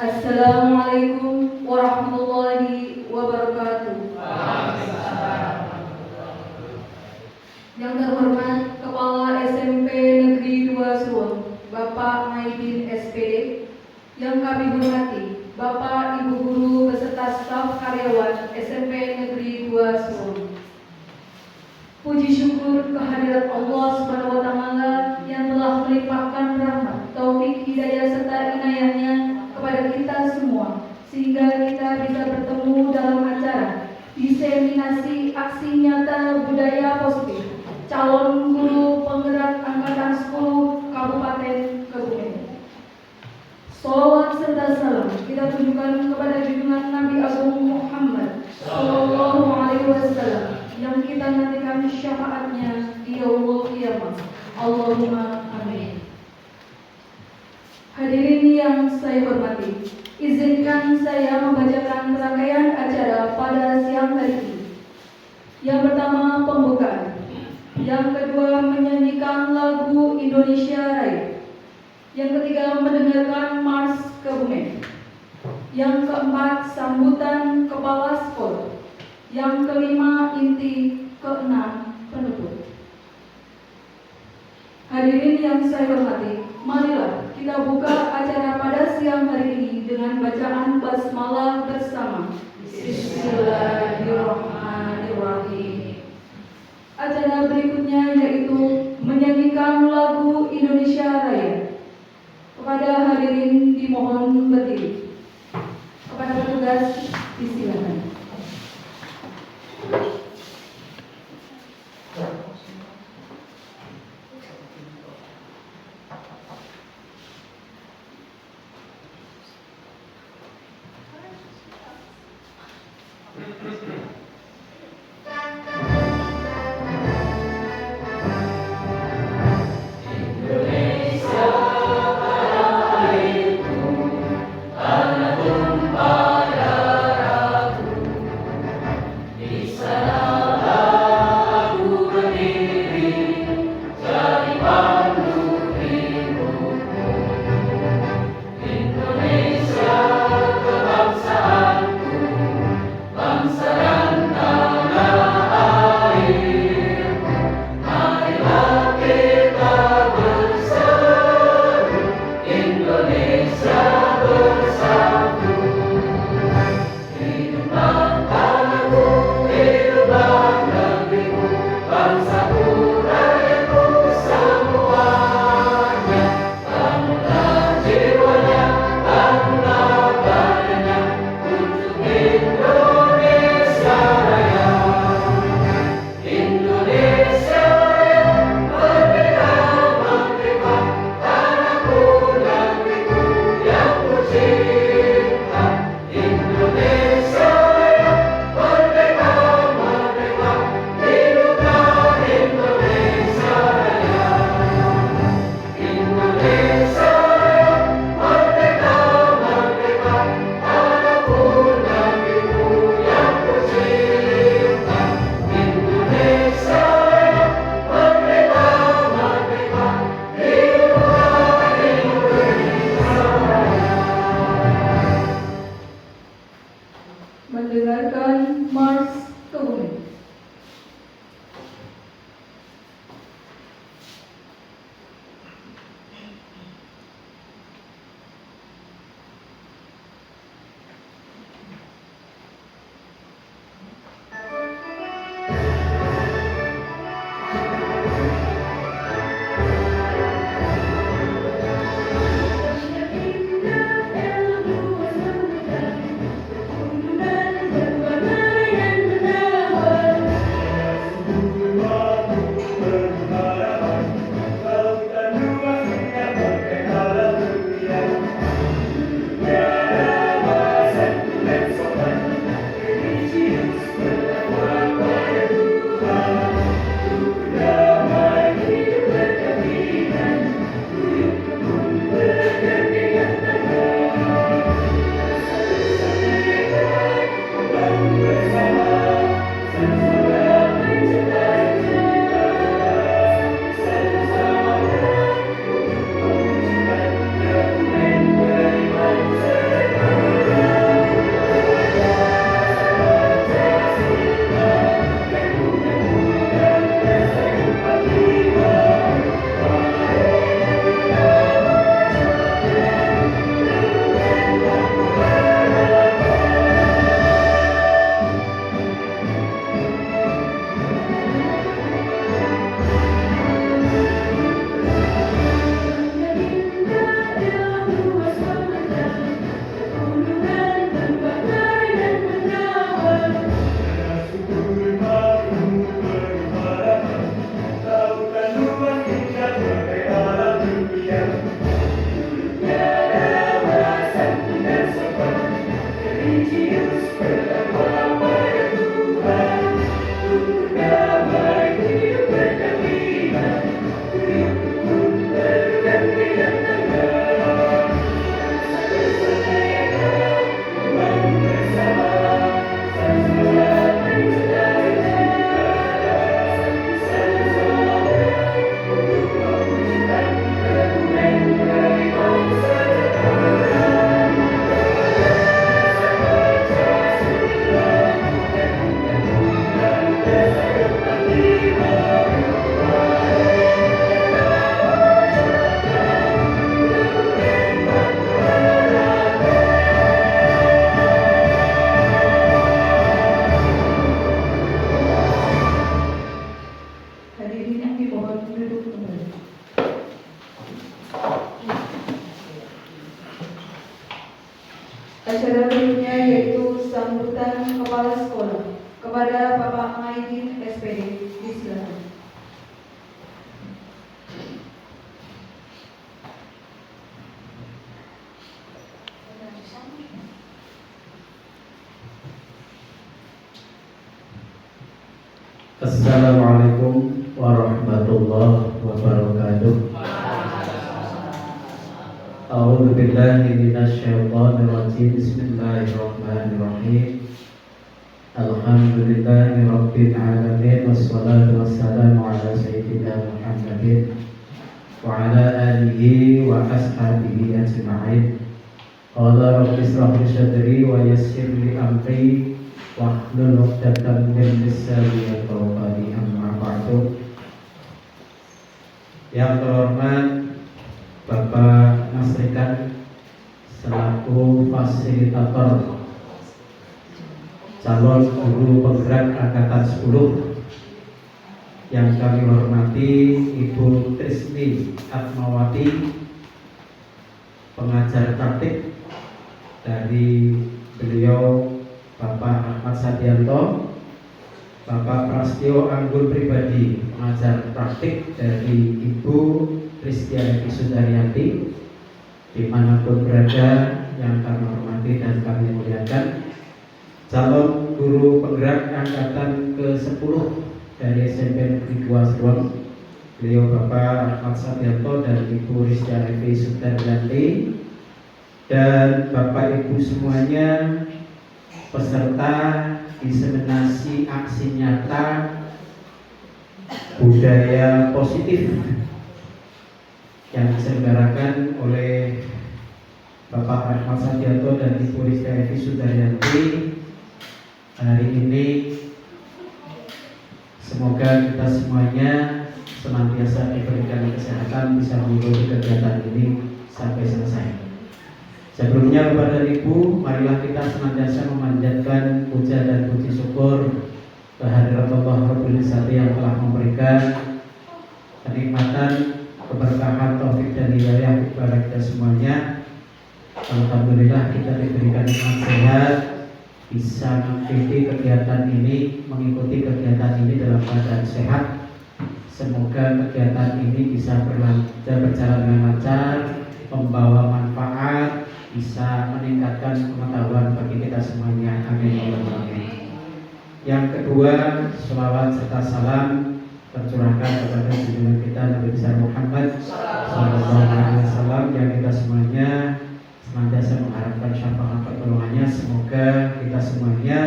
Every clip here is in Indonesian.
Assalamualaikum warahmatullahi wabarakatuh. Yang terhormat Kepala SMP Negeri 2 Suwon, Bapak Maidin SPD. Yang kami hormati Bapak Ibu Guru beserta staf karyawan SMP Negeri 2 Suwon. Puji syukur kehadirat Allah Subhanahu wa Ta'ala yang telah melimpahkan rahmat, taufik, hidayah serta inayahnya kepada kita semua, sehingga kita bisa bertemu dalam acara diseminasi aksi nyata budaya positif calon guru penggerak angkatan 10 Kabupaten Kebumen. Sholawat serta salam kita tujukan kepada junjungan Nabi Agung Muhammad Sallallahu Alaihi Wasallam yang kita nantikan syafaatnya di yaumul qiyamah. Allahumma amin. Hadirin yang saya hormati, izinkan saya membacakan rangkaian acara pada siang hari ini. Yang pertama, pembukaan. Yang kedua, menyanyikan lagu Indonesia Raya. Yang ketiga, mendengarkan Mars Kebumen. Yang keempat, sambutan kepala sekolah. Yang kelima, inti. Keenam, penutup. Hadirin yang saya hormati, marilah kita buka acara pada siang hari ini dengan bacaan basmalah bersama. Bismillahirrahmanirrahim. Acara berikutnya yaitu menyanyikan lagu Indonesia Raya. Kepada hadirin dimohon berdiri. Kepada petugas disilakan. Bangsa dan Acara berikutnya yaitu sambutan kepala sekolah kepada Bapak Maidin SPD. Disilakan. Assalamualaikum warahmatullahi wabarakatuh. A'udzu billahi minasyaitonir rajim. Bismillahirrahmanirrahim. Alhamdulillahi rabbil alamin wassalatu wassalamu ala sayyidina Muhammadin wa ala alihi wa ashabihi ajma'in. Qala rabbi ishrah li sadri wa yassir li amri wahlul 'uqdatam min lisani yafqahu qawli. Amma ba'du. Yang terhormat Bapak Mas Rikan selaku fasilitator calon guru penggerak angkatan 10, yang kami hormati Ibu Trisni Atmawati, pengajar praktik dari beliau Bapak Ahmad Sadianto, Bapak Prastio Anggun Pribadi, pengajar praktik dari Ibu Kristiani Sudaryati, dimanapun berada yang kami hormati dan kami muliakan, calon guru penggerak angkatan ke-10 dari SMP Negeri 2 Seruang, beliau Bapak Ahmad Sadianto dan Ibu Kristiani Sudaryati, dan Bapak Ibu semuanya, peserta diseminasi aksi nyata budaya positif yang diselenggarakan oleh Bapak Ahmad Sadianto dan Ibu Kristiani Sudaryanti hari ini. Semoga kita semuanya senantiasa diberikan kesehatan, bisa mengikuti kegiatan ini sampai selesai. Sebelumnya kepada Ibu, marilah kita senantiasa memanjatkan puja dan puji syukur kehadirat Allah Rabbul Izzati yang telah memberikan kenikmatan, keberkahan, taufik dan hidayah kepada kita semuanya. Alhamdulillah kita diberikan nikmat sehat, bisa mengikuti kegiatan ini dalam keadaan sehat. Semoga kegiatan ini bisa berjalan dengan lancar, membawa manfaat, bisa meningkatkan pengetahuan bagi kita semuanya. Amin ya rabbal alamin. Yang kedua, selawat serta salam tercurahkan kepada junjungan kita Nabi besar Muhammad sallallahu alaihi wasallam, yang kita semuanya senantiasa mengharapkan syafaat pertolongannya. Semoga kita semuanya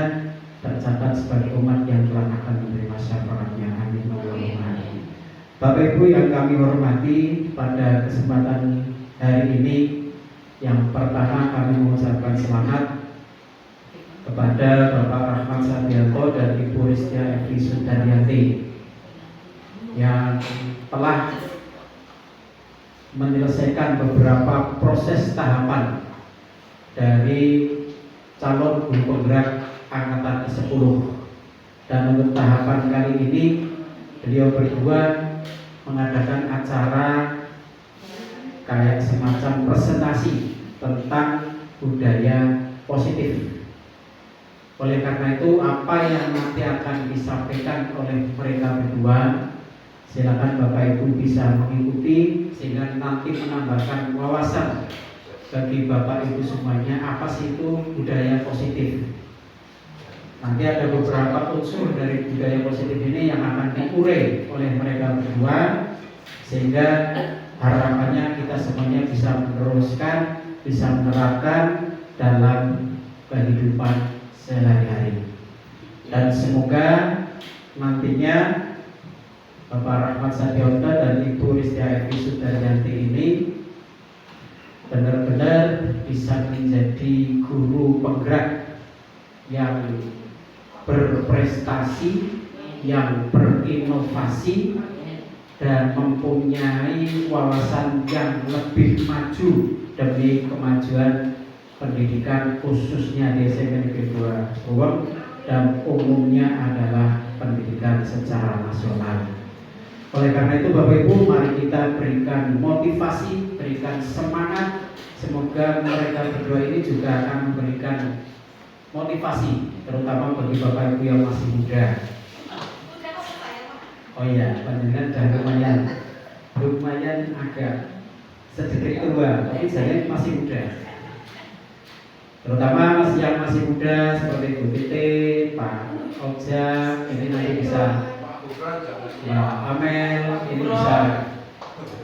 tercatat sebagai umat yang telah akan menerima syafaatnya. Amin ya rabbal alamin. Bapak Ibu yang kami hormati, pada kesempatan hari ini, yang pertama kami mengucapkan selamat kepada Bapak Ahmad Sadianto dan Ibu Kristiani Sudaryati yang telah menyelesaikan beberapa proses tahapan dari calon guru penggerak angkatan ke-10. Dan untuk tahapan kali ini beliau berdua mengadakan acara kayak semacam presentasi tentang budaya positif. Oleh karena itu, apa yang nanti akan disampaikan oleh mereka berdua, silakan Bapak Ibu bisa mengikuti sehingga nanti menambahkan wawasan bagi Bapak Ibu semuanya, apa sih itu budaya positif. Nanti ada beberapa unsur dari budaya positif ini yang akan diurai oleh mereka berdua, sehingga harapannya kita semuanya bisa meneruskan, bisa menerapkan dalam kehidupan sehari-hari. Dan semoga nantinya Bapak Ahmad Sadianto dan Ibu Kristiani Sudaryanti ini benar-benar bisa menjadi guru penggerak yang berprestasi, yang berinovasi, dan mempunyai wawasan yang lebih maju demi kemajuan pendidikan, khususnya di SMP Negeri 2 Seruang, dan umumnya adalah pendidikan secara nasional. Oleh karena itu Bapak Ibu, mari kita berikan motivasi, berikan semangat Semoga mereka berdua ini juga akan memberikan motivasi, terutama bagi Bapak Ibu yang masih muda. Oh iya, panjenengan sudah lumayan agak sedikit tua, tapi saya masih muda. Terutama yang masih muda seperti Bu Titi, Pak Ojak, ini nanti bisa, Pak Amel, ini bisa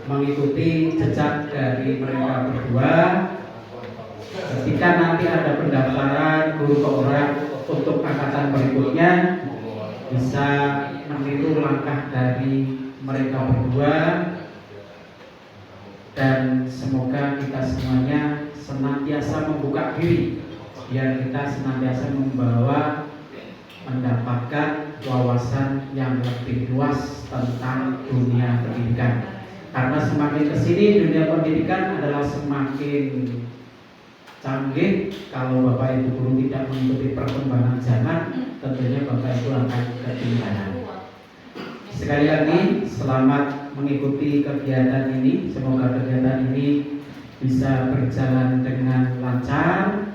mengikuti jejak dari mereka berdua. Ketika nanti ada pendaftaran guru keorang untuk angkatan berikutnya, bisa meniru langkah dari mereka berdua. Dan semoga kita semuanya senantiasa membuka diri, biar kita senantiasa mendapatkan wawasan yang lebih luas tentang dunia pendidikan. Karena semakin kesini dunia pendidikan adalah semakin canggih. Kalau Bapak Ibu guru tidak mengikuti perkembangan zaman, tentunya Bapak Ibu akan ketinggalan. Sekali lagi selamat mengikuti kegiatan ini. Semoga kegiatan ini bisa berjalan dengan lancar,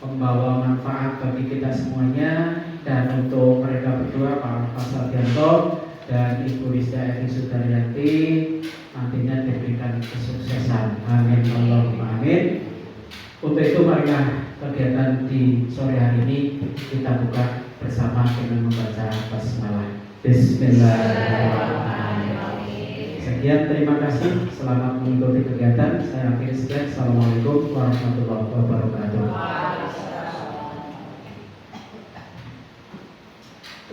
membawa manfaat bagi kita semuanya. Dan untuk mereka berdua, Pak Sadianto dan Ibu Rizda Eri Sudaryanti, nantinya diberikan kesuksesan. Amin Allahumma amin. Untuk itu marilah kegiatan di sore hari ini kita buka bersama dengan membaca basmalah. Bismillahirrahmanirrahim. Sekian, terima kasih. Selamat mengikuti kegiatan. Saya akhiri sekian. Assalamualaikum warahmatullahi wabarakatuh.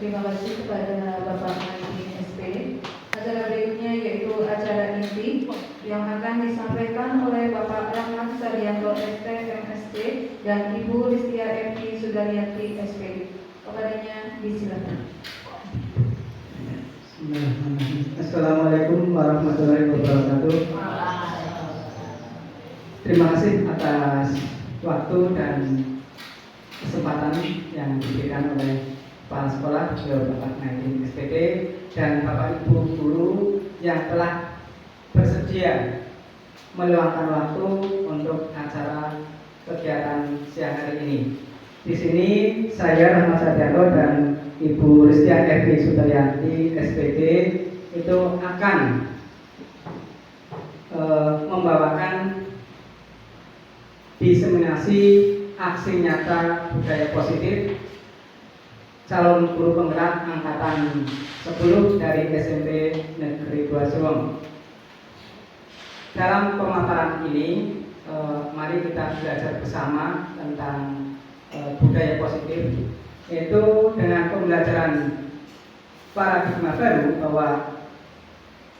Terima kasih kepada Bapak Maidin SPD. Acara berikutnya yaitu acara inti yang akan disampaikan oleh Bapak Rahmat Sadianto ST MSc dan Ibu Listia Epti Sudaryanti SPD. Kepadanya disilakan. Assalamualaikum warahmatullahi wabarakatuh. Terima kasih atas waktu dan kesempatan yang diberikan oleh Kepala Sekolah Bapak Maidin SPD dan Bapak Ibu guru yang telah bersedia meluangkan waktu untuk acara kegiatan siang hari ini. Di sini saya Rahmat Sadianto dan Ibu Rizda Eri Sudaryanti SPD itu akan membawakan diseminasi aksi nyata budaya positif calon guru penggerak angkatan 10 dari SMP Negeri 2 Suweng. Dalam pemaparan ini, mari kita belajar bersama tentang budaya positif, yaitu dengan pembelajaran paradigma baru bahwa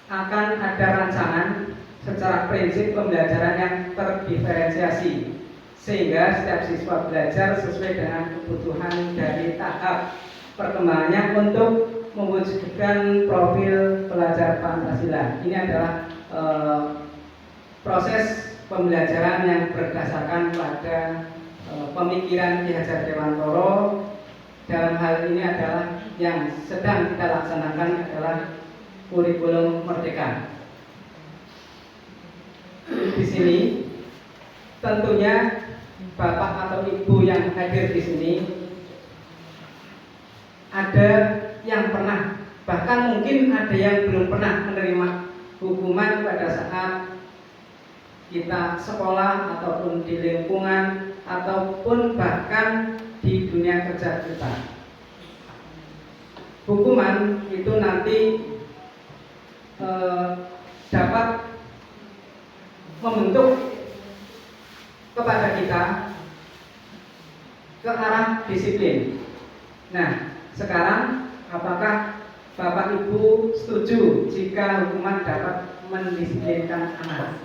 akan ada rancangan secara prinsip pembelajaran yang terdiferensiasi sehingga setiap siswa belajar sesuai dengan kebutuhan dari tahap perkembangannya untuk mewujudkan profil pelajar Pancasila. Ini adalah proses pembelajaran yang berdasarkan pada pemikiran Ki Hajar Dewantoro. Dalam hal ini adalah yang sedang kita laksanakan adalah kurikulum merdeka. Di sini tentunya Bapak atau Ibu yang hadir di sini ada yang pernah, bahkan mungkin ada yang belum pernah menerima hukuman pada saat kita sekolah ataupun di lingkungan ataupun bahkan di dunia kerja kita. Hukuman itu nanti dapat membentuk kepada kita ke arah disiplin. Nah, sekarang apakah Bapak Ibu setuju jika hukuman dapat mendisiplinkan anak?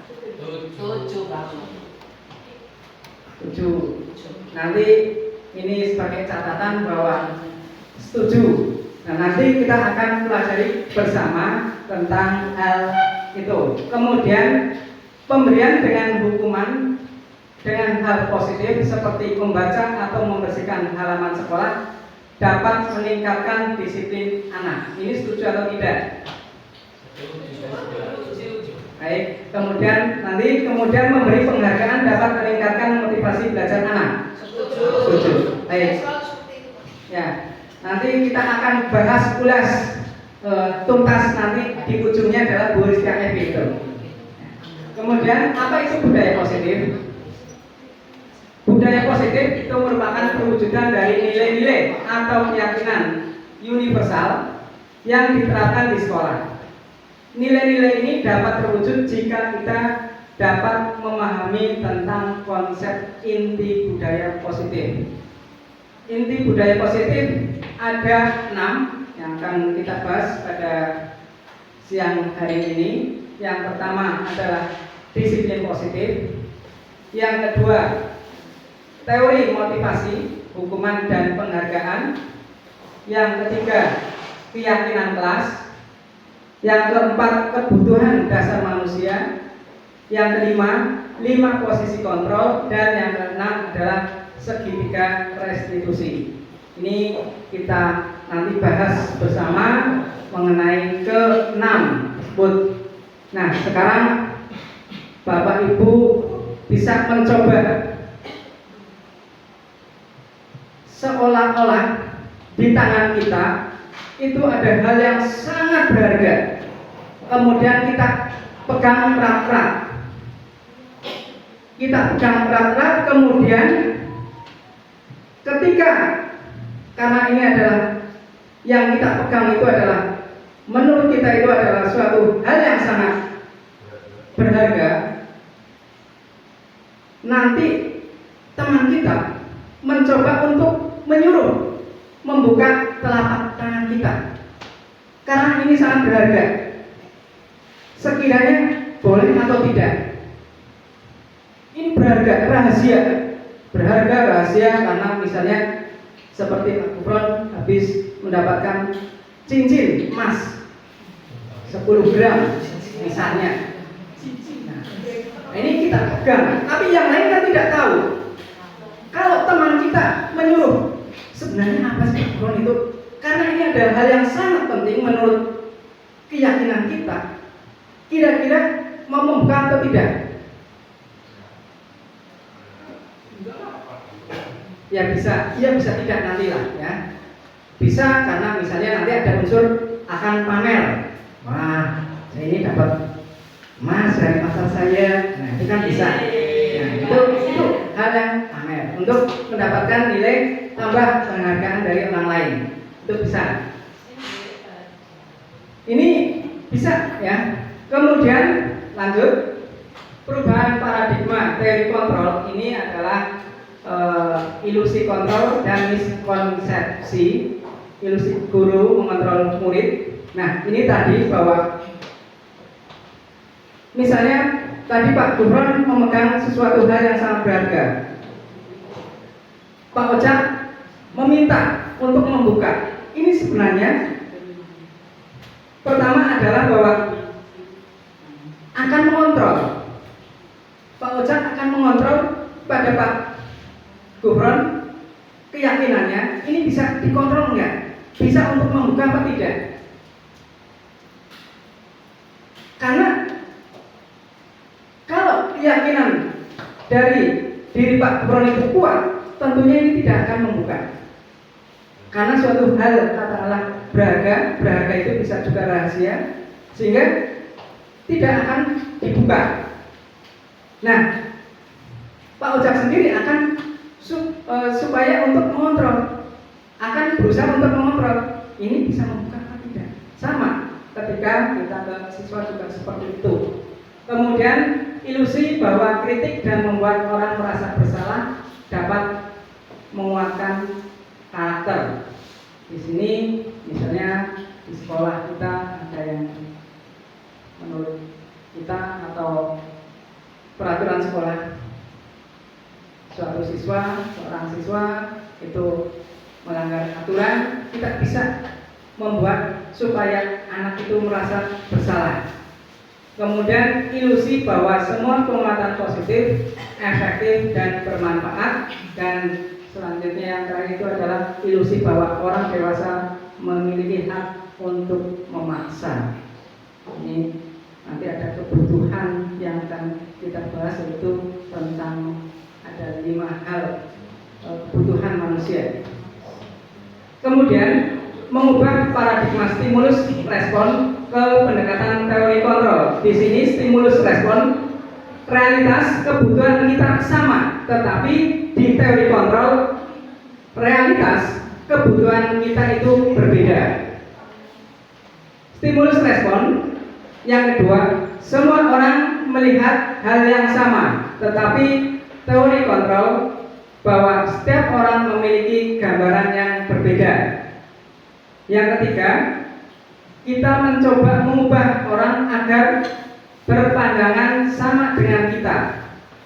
Setuju banget. Setuju. Nanti ini sebagai catatan bahwa setuju. Nah, nanti kita akan pelajari bersama tentang hal itu. Kemudian pemberian dengan hukuman dengan hal positif seperti membaca atau membersihkan halaman sekolah dapat meningkatkan disiplin anak. Ini setuju atau tidak? Baik, kemudian memberi penghargaan dapat meningkatkan motivasi belajar anak. Setuju. Baik. Ya, nanti kita akan bahas ulas tuntas nanti di ujungnya adalah Bu Rizka Evi itu. Kemudian apa itu budaya positif? Budaya positif itu merupakan perwujudan dari nilai-nilai atau keyakinan universal yang diterapkan di sekolah. Nilai-nilai ini dapat terwujud jika kita dapat memahami tentang konsep inti budaya positif. Inti budaya positif ada 6 yang akan kita bahas pada siang hari ini. Yang pertama adalah disiplin positif. Yang kedua, teori motivasi, hukuman dan penghargaan. Yang ketiga, keyakinan kelas. Yang keempat, kebutuhan dasar manusia. Yang kelima, 5 posisi kontrol. Dan yang keenam adalah segitiga restitusi. Ini kita nanti bahas bersama mengenai ke-6 tersebut. Nah, sekarang Bapak Ibu bisa mencoba seolah-olah di tangan kita itu ada hal yang sangat berharga. Kemudian kita pegang erat-erat. Kemudian ketika, karena ini adalah yang kita pegang itu adalah menurut kita itu adalah suatu hal yang sangat berharga, nanti teman kita mencoba untuk menyuruh membuka telapak tangan kita karena ini sangat berharga. Sekiranya boleh atau tidak? Ini berharga, rahasia karena misalnya seperti Pak Gufron habis mendapatkan cincin emas 10 gram misalnya. Nah, ini kita pegang, tapi yang lain kan tidak tahu. Kalau teman kita menyuruh, sebenarnya apa sih Pak Gufron itu? Karena ini ada hal yang sangat penting menurut keyakinan kita. Kira-kira mau membuka atau tidak? Ya bisa tidak nantilah ya. Bisa karena misalnya nanti ada unsur akan pamer. Wah, saya ini dapat emas dari pasar saya. Nah, itu kan bisa. Nah, itu hal yang pamer untuk mendapatkan nilai tambah penghargaan dari orang lain. Itu bisa. Ini bisa ya. Kemudian lanjut, perubahan paradigma teori kontrol ini adalah ilusi kontrol dan miskonsepsi. Ilusi guru mengontrol murid. Nah, ini tadi bahwa misalnya tadi Pak Gufron memegang sesuatu hal yang sangat berharga. Pak Ojak meminta untuk membuka. Ini sebenarnya pertama adalah bahwa akan mengontrol. Pak Ojak akan mengontrol pada Pak Gufron keyakinannya ini bisa dikontrol enggak? Bisa untuk membuka apa tidak? Karena kalau keyakinan dari diri Pak Gufron itu kuat, tentunya ini tidak akan membuka. Karena suatu hal katakanlah berharga itu bisa juga rahasia, sehingga tidak akan dibuka. Nah, Pak Ojak sendiri akan supaya untuk mengontrol, akan berusaha untuk mengontrol ini bisa membuka atau tidak. Sama ketika kita ke siswa juga seperti itu. Kemudian ilusi bahwa kritik dan membuat orang merasa bersalah dapat menguatkan karakter. Di sini misalnya di sekolah kita ada yang menurut kita atau peraturan sekolah, seorang siswa itu melanggar aturan, kita bisa membuat supaya anak itu merasa bersalah. Kemudian ilusi bahwa semua penguatan positif, efektif dan bermanfaat. Dan selanjutnya yang terakhir itu adalah ilusi bahwa orang dewasa memiliki hak untuk memaksa. Ini nanti ada kebutuhan yang akan kita bahas, yaitu tentang ada 5 hal kebutuhan manusia. Kemudian mengubah paradigma stimulus respon ke pendekatan teori kontrol. Di sini stimulus respon realitas kebutuhan kita sama, tetapi di teori kontrol realitas kebutuhan kita itu berbeda. Stimulus respon yang kedua, semua orang melihat hal yang sama, tetapi teori kontrol bahwa setiap orang memiliki gambaran yang berbeda. Yang ketiga, kita mencoba mengubah orang agar berpandangan sama dengan kita.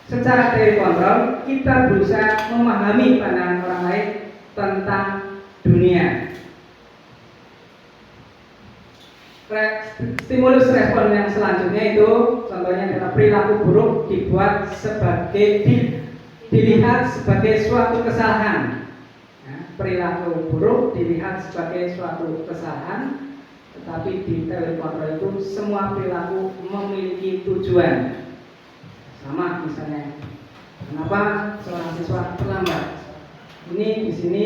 Secara teori kontrol, kita berusaha memahami pandangan orang lain tentang dunia. Stimulus respon yang selanjutnya itu contohnya adalah perilaku buruk dibuat sebagai dilihat sebagai suatu kesalahan. Perilaku buruk dilihat sebagai suatu kesalahan, tetapi di teori kontrol itu semua perilaku memiliki tujuan. Sama misalnya, kenapa seorang siswa terlambat? Ini di sini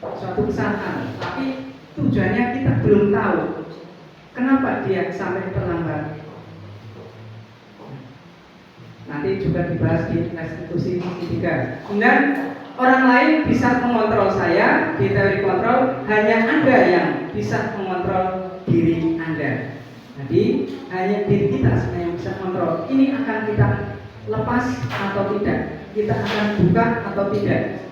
suatu kesalahan, tapi tujuannya kita belum tahu. Kenapa dia sampai terlambat? Nanti juga dibahas di restitusi ketiga. Kemudian orang lain bisa mengontrol saya. Di teori kontrol hanya Anda yang bisa mengontrol diri Anda. Jadi hanya diri kita sebenarnya yang bisa mengontrol. Ini akan kita lepas atau tidak, kita akan buka atau tidak.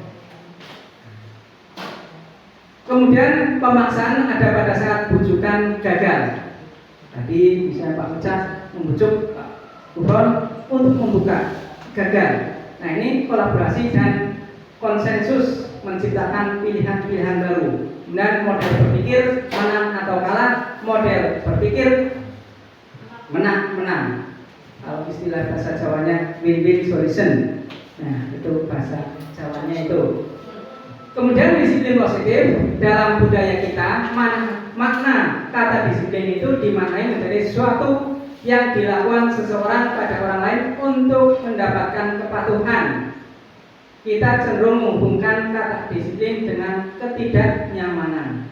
Kemudian pemaksaan ada pada saat bujukan gagal. Tadi misalnya Pak Mecah membujuk Pak Gubron untuk membuka, gagal. Nah ini kolaborasi dan konsensus menciptakan pilihan-pilihan baru. Dan model berpikir menang atau kalah, model berpikir menang-menang. Kalau istilah bahasa Jawanya win-win solution. Nah itu bahasa Jawanya itu. Kemudian disiplin positif dalam budaya kita, makna kata disiplin itu dimaknai menjadi sesuatu yang dilakukan seseorang pada orang lain untuk mendapatkan kepatuhan. Kita cenderung menghubungkan kata disiplin dengan ketidaknyamanan.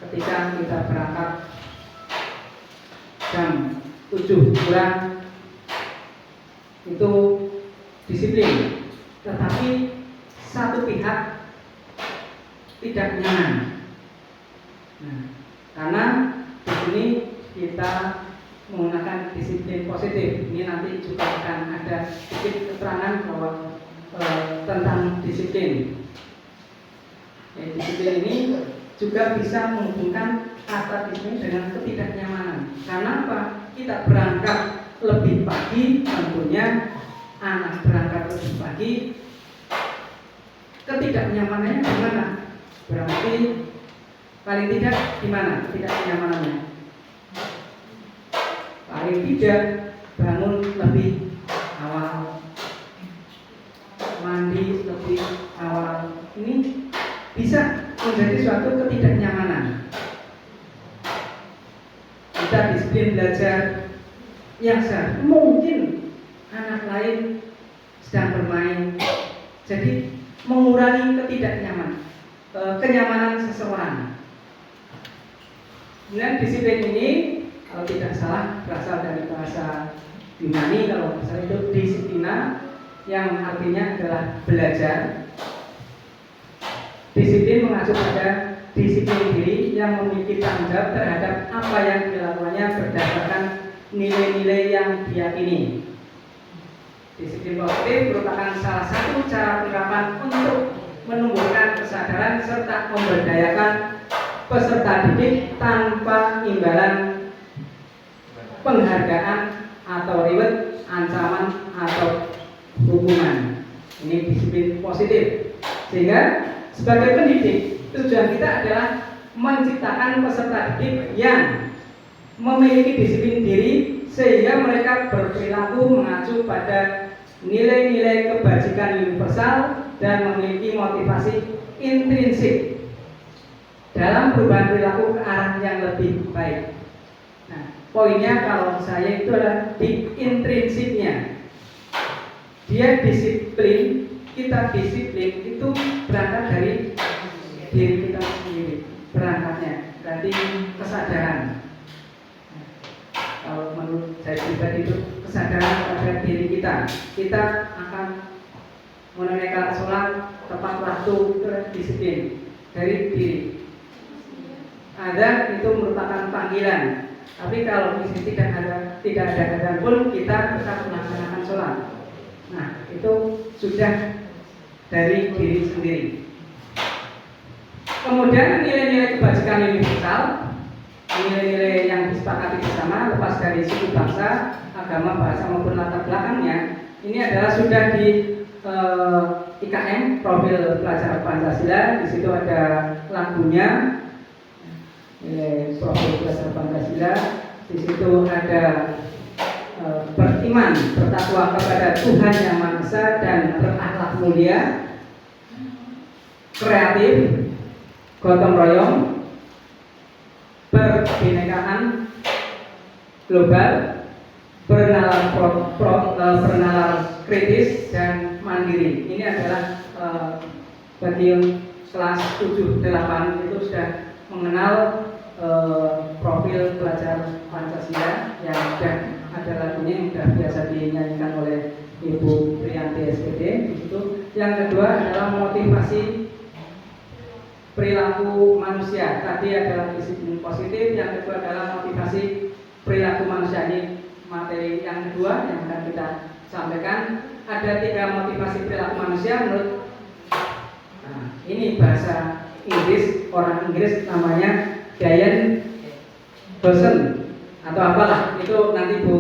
Ketika kita berangkat jam 7 kurang itu disiplin, tetapi satu pihak tidak nyaman. Nah, karena di sini kita menggunakan disiplin positif. Ini nanti juga akan ada sedikit keterangan bahwa tentang disiplin. Disiplin ini juga bisa menghubungkan kata disiplin dengan ketidaknyamanan. Karena apa? Kita berangkat lebih pagi, tentunya anak berangkat lebih pagi. Ketidaknyamanannya di mana? Berarti paling tidak di mana ketidaknyamanannya? Paling tidak bangun lebih awal, mandi lebih awal. Ini bisa menjadi suatu ketidaknyamanan. Kita disiplin belajar yang sah. Mungkin anak lain sedang bermain, jadi mengurangi kenyamanan seseorang. Kemudian disiplin ini kalau tidak salah berasal dari bahasa Yunani, kalau misalnya itu disiplina, yang artinya adalah belajar. Disiplin mengacu pada disiplin diri yang memiliki tanggung jawab terhadap apa yang dilakukannya berdasarkan nilai-nilai yang diyakini. Disiplin positif merupakan salah satu cara penerapan untuk menumbuhkan kesadaran serta memberdayakan peserta didik tanpa imbalan penghargaan atau reward, ancaman atau hukuman. Ini disiplin positif. Sehingga sebagai pendidik, tujuan kita adalah menciptakan peserta didik yang memiliki disiplin diri sehingga mereka berperilaku mengacu pada nilai-nilai kebajikan universal dan memiliki motivasi intrinsik dalam perubahan perilaku ke arah yang lebih baik. Nah, poinnya kalau saya itu adalah di intrinsiknya. Dia disiplin, kita disiplin itu berangkat dari diri kita sendiri. Berangkatnya berarti kesadaran. Kalau menurut saya pribadi itu kesadaran pada diri kita. Kita akan menunaikan sholat tepat waktu, itu disiplin dari diri. Adzan itu merupakan panggilan. Tapi kalau di sini tidak ada adzan pun kita tetap melaksanakan sholat. Nah, itu sudah dari diri sendiri. Kemudian nilai-nilai kebajikan universal, nilai-nilai yang disepakati bersama lepas dari suku bangsa, agama, bahasa maupun latar belakangnya. Ini adalah sudah di IKM profil pelajar Pancasila. Di situ ada lagunya, profil pelajar Pancasila. Di situ ada beriman, bertakwa kepada Tuhan Yang Maha Esa dan berakhlak mulia, kreatif, gotong royong, berbinekaan global, bernalar kritis dan mandiri. Ini adalah bagi kelas 7-8 itu sudah mengenal profil pelajar Pancasila yang sudah ada lagunya yang sudah biasa dinyanyikan oleh Ibu Priyanti SPD. Itu. Yang kedua adalah motivasi perilaku manusia. Tadi adalah disiplin positif. Yang kedua adalah motivasi perilaku manusia. Ini materi yang kedua yang akan kita sampaikan. Ada 3 motivasi perilaku manusia menurut ini bahasa Inggris, orang Inggris namanya Diane Dawson atau apalah itu, nanti Bu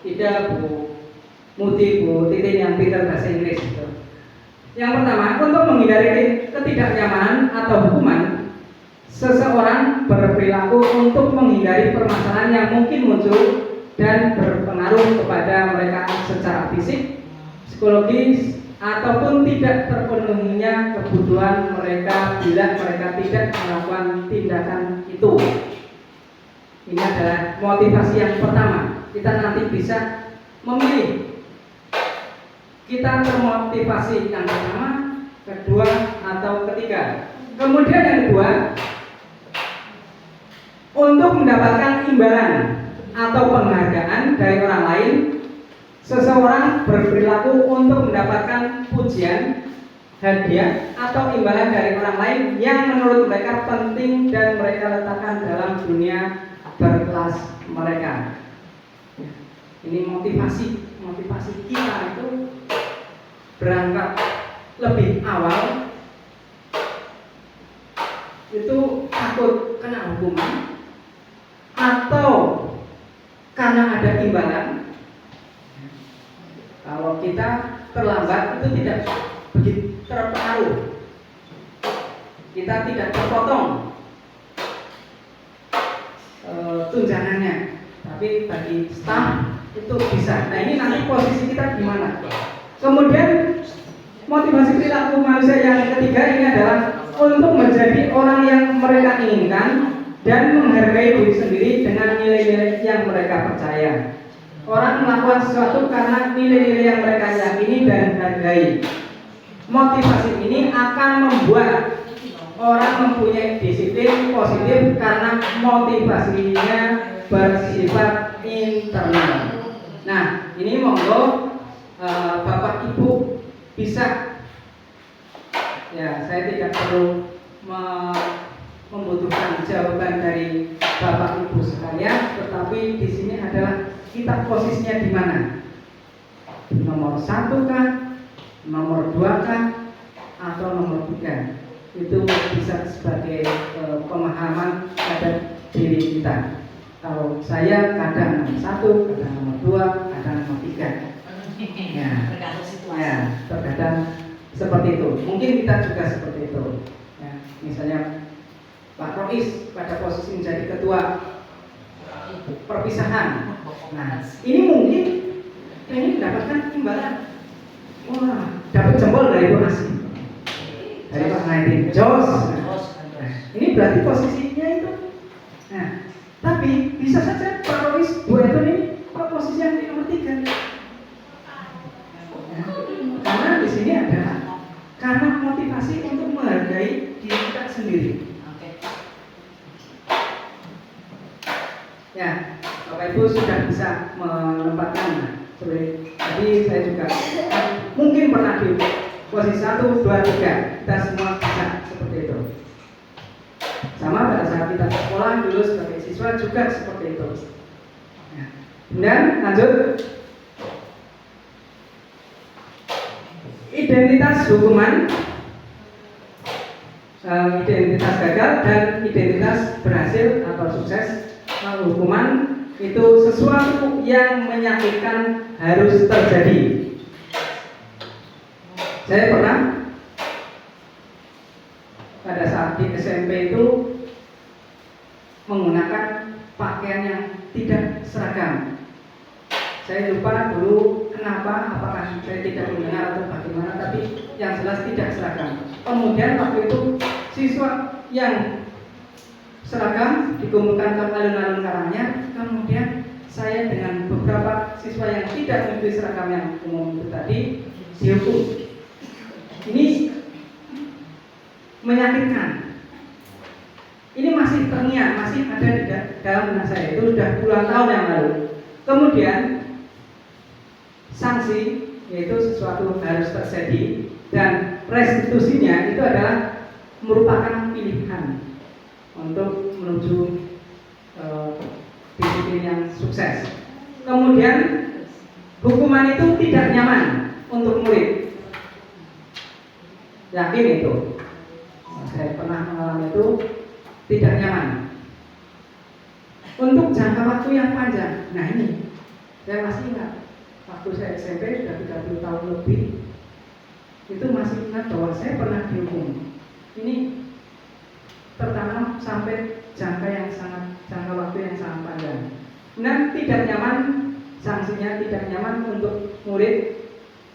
Ida, Bu Muti, Bu Titin yang pintar bahasa Inggris itu. Yang pertama, untuk menghindari ketidaknyamanan atau hukuman, seseorang berperilaku untuk menghindari permasalahan yang mungkin muncul dan berpengaruh kepada mereka secara fisik, psikologis, ataupun tidak terpenuhinya kebutuhan mereka bila mereka tidak melakukan tindakan itu. Ini adalah motivasi yang pertama. Kita nanti bisa memilih. Kita termotivasi yang pertama, kedua, atau ketiga. Kemudian yang kedua, untuk mendapatkan imbalan atau penghargaan dari orang lain, seseorang berperilaku untuk mendapatkan pujian, hadiah, atau imbalan dari orang lain yang menurut mereka penting dan mereka letakkan dalam dunia berkelas mereka. Ini motivasi kita itu berangkat lebih awal itu takut kena hukuman atau karena ada imbalan. Kalau kita terlambat itu tidak begitu terpengaruh, kita tidak terpotong tunjangannya, tapi bagi staf itu bisa. Nah, ini nanti posisi kita di mana. Kemudian motivasi perilaku manusia yang ketiga ini adalah untuk menjadi orang yang mereka inginkan dan menghargai diri sendiri dengan nilai-nilai yang mereka percaya. Orang melakukan sesuatu karena nilai-nilai yang mereka yakini dan hargai. Motivasi ini akan membuat orang mempunyai disiplin positif karena motivasinya bersifat internal. Nah, ini monggo Bapak Ibu bisa, ya saya tidak perlu membutuhkan jawaban dari Bapak Ibu sekalian, tetapi di sini adalah kita posisinya di mana? Nomor 1 kah? Nomor 2 kah? Atau nomor 3? Itu bisa sebagai pemahaman pada diri kita. Kalau saya kadang nomor 1, kadang nomor 2, kadang nomor 3. Ya, terkadang seperti itu. Mungkin kita juga seperti itu. Ya, misalnya Pak Rois pada posisi menjadi ketua perpisahan. Nah, ini mungkin ini mendapatkan imbalan. Wah, dapat jempol dari donasi dari Pak Naidin Jos. Nah, ini berarti posisinya itu. Nah, tapi bisa saja Pak Rois Bu Etun ini kok posisinya di nomor 3? Ya, karena di sini adalah karena motivasi untuk menghargai diri kita sendiri. Oke. Ya, Bapak Ibu sudah bisa menempatkan. Jadi saya juga mungkin pernah di posisi 1, 2, 3. Kita semua bisa seperti itu. Sama pada saat kita sekolah dulu sebagai siswa juga seperti itu. Ya. Kemudian lanjut. Identitas hukuman, identitas gagal dan identitas berhasil atau sukses. Hukuman itu sesuatu yang menyakitkan harus terjadi. Saya pernah pada saat di SMP itu menggunakan pakaian yang tidak seragam. Saya lupa dulu kenapa, apakah saya tidak mendengar atau bagaimana, tapi yang jelas tidak seragam. Kemudian waktu itu siswa yang seragam dikumpulkan ke alun-alun Karanganyar. Kemudian saya dengan beberapa siswa yang tidak mengikuti seragam yang umum itu tadi dihukum. Ini menyakitkan. Ini masih terngiang, masih ada di dalam benak saya. Itu sudah puluhan tahun yang lalu. Kemudian sanksi, yaitu sesuatu harus terjadi, dan restitusinya itu adalah merupakan pilihan untuk menuju disiplin yang sukses. Kemudian hukuman itu tidak nyaman untuk murid. Yakin itu? Saya pernah mengalami itu, tidak nyaman. Untuk jangka waktu yang panjang. Nah ini, saya masih ingat waktu saya SMP sudah 30 tahun lebih, itu masih ingat bahwa saya pernah dihukum. Ini tertanam sampai jangka waktu yang sangat panjang. Dan tidak nyaman, sanksinya tidak nyaman untuk murid.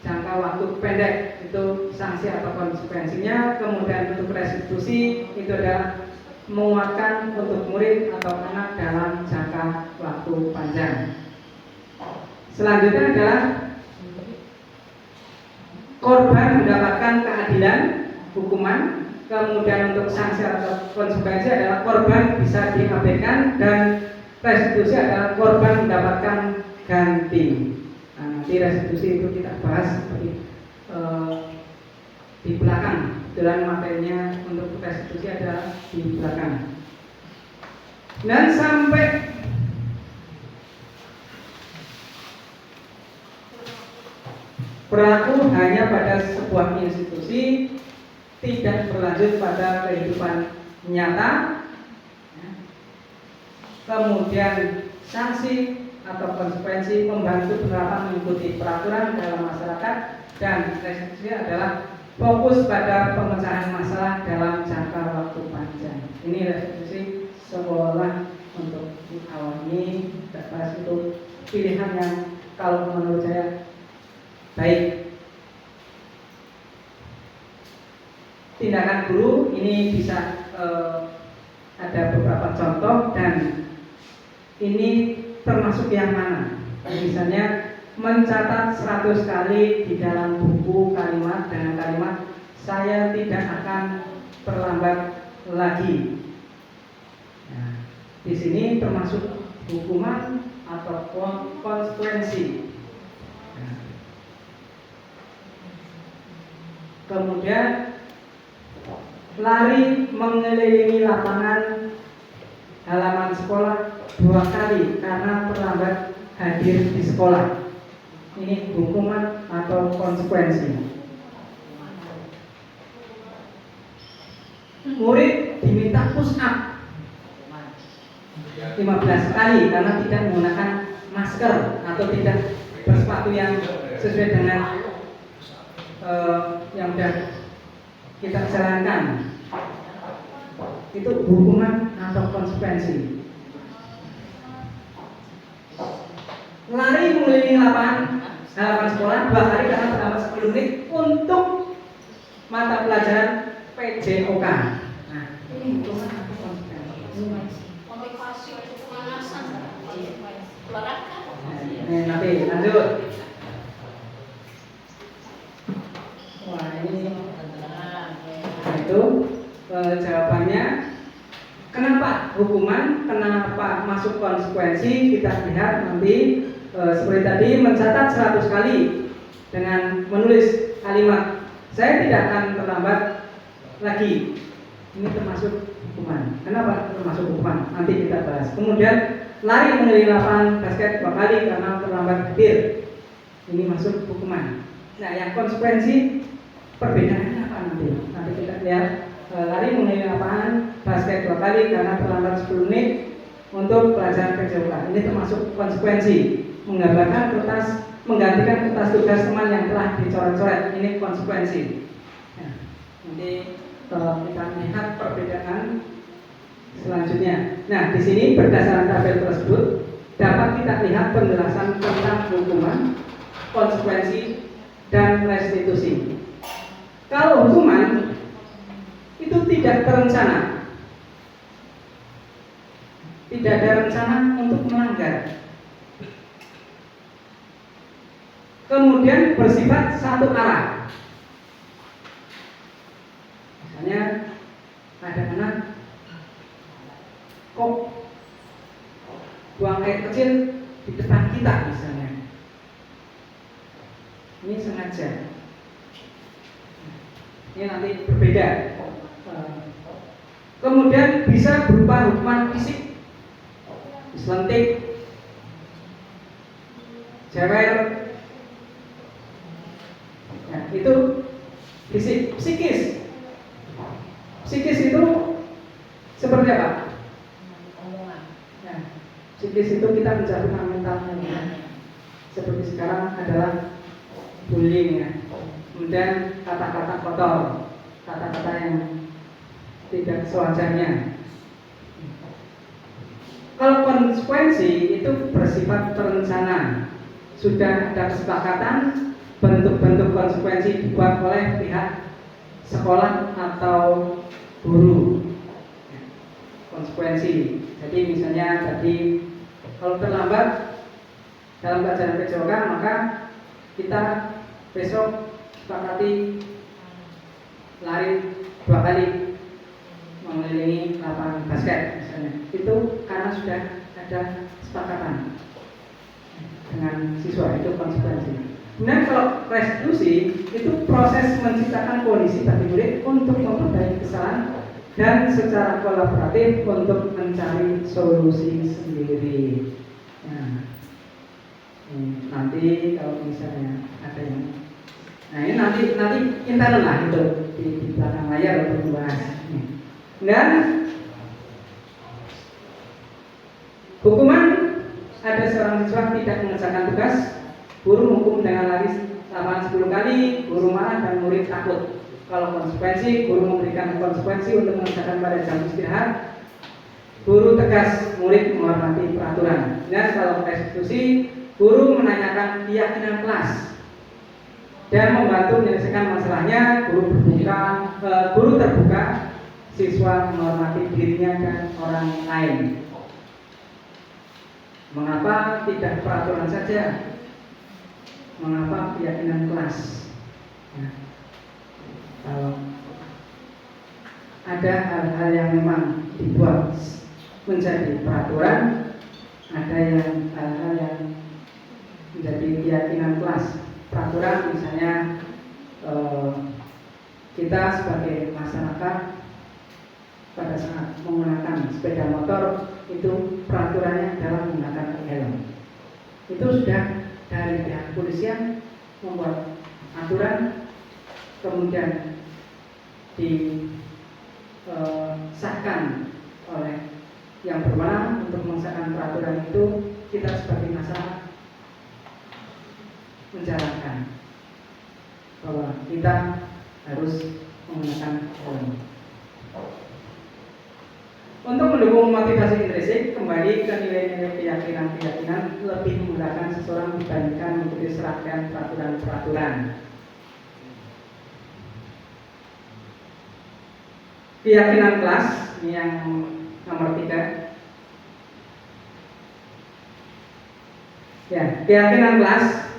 Jangka waktu pendek itu sanksi atau konsekuensinya. Kemudian untuk restitusi itu adalah menguatkan untuk murid atau anak dalam jangka waktu panjang. Selanjutnya adalah korban mendapatkan keadilan hukuman. Kemudian untuk sanksi atau konsekuensi adalah korban bisa diabaikan, dan restitusi adalah korban mendapatkan ganti. Nah, nanti restitusi itu kita bahas seperti di belakang. Dalam materinya untuk restitusi adalah di belakang. Dan sampai berlaku hanya pada sebuah institusi, tidak berlanjut pada kehidupan nyata. Kemudian sanksi atau konsekuensi membantu penerapan mengikuti peraturan dalam masyarakat, dan restitusi adalah fokus pada pemecahan masalah dalam jangka waktu panjang. Ini restitusi seolah untuk awal ini bahas itu pilihan yang kalau menurut saya baik. Tindakan guru ini bisa ada beberapa contoh, dan ini termasuk yang mana? Misalnya mencatat 100 kali di dalam buku kalimat dengan kalimat saya tidak akan terlambat lagi. Nah, di sini termasuk hukuman atau konsekuensi. Nah, kemudian lari mengelilingi lapangan halaman sekolah 2 kali karena terlambat hadir di sekolah. Ini hukuman atau konsekuensi. Murid diminta push up 15 kali karena tidak menggunakan masker atau tidak bersepatu yang sesuai dengan yang sudah kita jalankan. Itu hukuman atau konsekuensi. Lari mengelilingi halaman sekolah 2 kali karena terlambat 10 menit untuk mata pelajaran PJOK. Nah, ini hukuman atau konsekuensi. Motivasi untuk pemanasan. lanjut. Wah, ini nah, itu jawabannya. Kenapa hukuman? Kenapa masuk konsekuensi? Kita lihat nanti seperti tadi mencatat 100 kali dengan menulis kalimat saya tidak akan terlambat lagi. Ini termasuk hukuman. Kenapa termasuk hukuman? Nanti kita bahas. Kemudian lari mengelilingi lapangan basket 2 kali karena terlambat hadir. Ini masuk hukuman. Nah, yang konsekuensi perbedaannya apa nanti? Nanti kita lihat. Lari mengelilingi lapangan basket 2 kali karena terlambat 10 menit untuk pelajaran PJOK. Ini termasuk konsekuensi. Menggambarkan kertas, menggantikan kertas tugas teman yang telah dicoret-coret. Ini konsekuensi. Nah, nanti kita lihat perbedaan selanjutnya. Nah, di sini berdasarkan tabel tersebut dapat kita lihat penjelasan tentang hukuman, konsekuensi, dan restitusi. Kalau hukuman itu tidak terencana, tidak ada rencana untuk melanggar, kemudian bersifat satu arah. Misalnya ada anak kok buang air kecil di depan kita misalnya, ini sengaja. Ini nanti berbeda. Kemudian bisa berupa hukuman fisik, diselentik, jewer, nah, itu fisik. Psikis itu seperti apa? Nah, psikis itu kita menjatuhkan mentalnya. Seperti sekarang adalah bullying ya. Kemudian kata-kata kotor, kata-kata yang tidak sewajarnya. Kalau konsekuensi itu bersifat terencana, sudah ada kesepakatan bentuk-bentuk konsekuensi dibuat oleh pihak sekolah atau guru. Konsekuensi. Jadi misalnya tadi kalau terlambat dalam pelajaran PJOK maka kita besok sepakati lari 2 kali mengelilingi lapangan basket misalnya. Itu karena sudah ada kesepakatan dengan siswa, itu konsekuensi. Kemudian kalau restitusi itu proses menciptakan kondisi bagi murid untuk memperbaiki kesalahan dan secara kolaboratif untuk mencari solusi sendiri. Nah, nanti kalau misalnya ada yang, nah ini nanti intern lah itu di belakang layar untuk membahas. Dan hukuman, ada seorang siswa tidak mengerjakan tugas, guru hukum dengan lari lapangan 10 kali, guru marah dan murid takut. Kalau konsekuensi, guru memberikan konsekuensi untuk mengerjakan pada jam istirahat, guru tegas, murid menghormati peraturan. Dan kalau restitusi, guru menanyakan keyakinan kelas dan membantu menyelesaikan masalahnya. Guru terbuka, siswa menghormati dirinya dan orang lain. Mengapa tidak peraturan saja? Mengapa keyakinan kelas? Nah, kalau ada hal-hal yang memang dibuat menjadi peraturan, ada yang hal-hal yang menjadi keyakinan kelas. Peraturan misalnya kita sebagai masyarakat pada saat menggunakan sepeda motor itu peraturannya adalah menggunakan helm. Itu sudah dari pihak kepolisian membuat aturan, kemudian disahkan oleh yang berwenang untuk mengesahkan peraturan itu. Kita sebagai masyarakat menjalankan bahwa kita harus menggunakan helm. Untuk mendukung motivasi intrinsik, kembali ke nilai-nilai keyakinan-keyakinan lebih menggunakan seseorang dibandingkan mengikuti serangkaian peraturan-peraturan. Keyakinan kelas, ini yang nomor 3. Ya, keyakinan kelas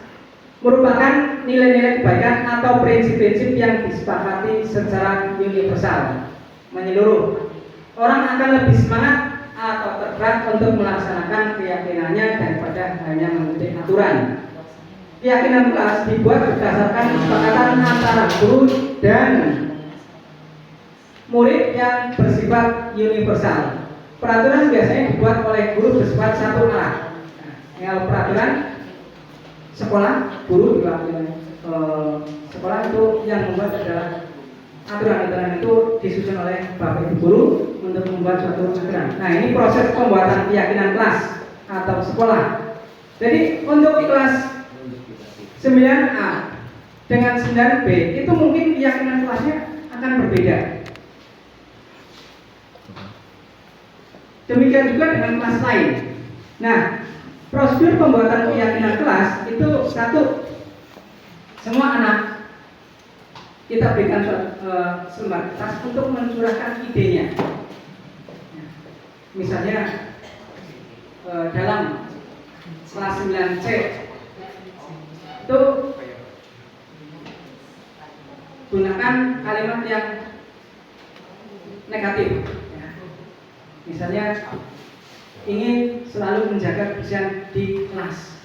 merupakan nilai-nilai kebaikan atau prinsip-prinsip yang disepakati secara universal, menyeluruh. Orang akan lebih semangat atau tergerak untuk melaksanakan keyakinannya daripada hanya mengikuti aturan. Keyakinan kelas dibuat berdasarkan kesepakatan antara guru dan murid yang bersifat universal. Peraturan biasanya dibuat oleh guru bersifat satu arah. Kalau peraturan sekolah, guru diwakili sekolah itu yang membuat adalah aturan-aturan itu disusun oleh bapak ibu guru untuk membuat suatu aturan. Nah, ini proses pembuatan keyakinan kelas atau sekolah. Jadi untuk kelas 9A dengan 9B itu mungkin keyakinan kelasnya akan berbeda. Demikian juga dengan kelas lain. Nah, prosedur pembuatan keyakinan kelas itu satu, semua anak kita berikan selembar kertas untuk mencurahkan idenya. Misalnya dalam kelas 9C itu gunakan kalimat yang negatif. Misalnya ingin selalu menjaga kebersihan di kelas.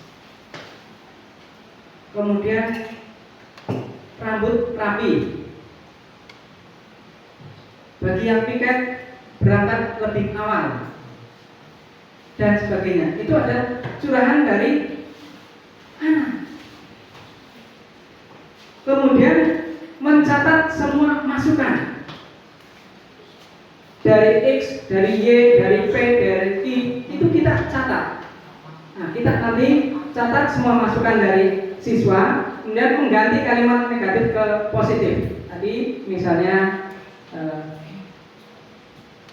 Kemudian rambut rapi. Bagi yang piket berangkat lebih awal dan sebagainya. Itu ada curahan dari anak. Kemudian mencatat semua masukan dari X, dari Y, dari P, dari I, itu kita catat. Nah, kita nanti catat semua masukan dari siswa, kemudian mengganti kalimat negatif ke positif. Tadi misalnya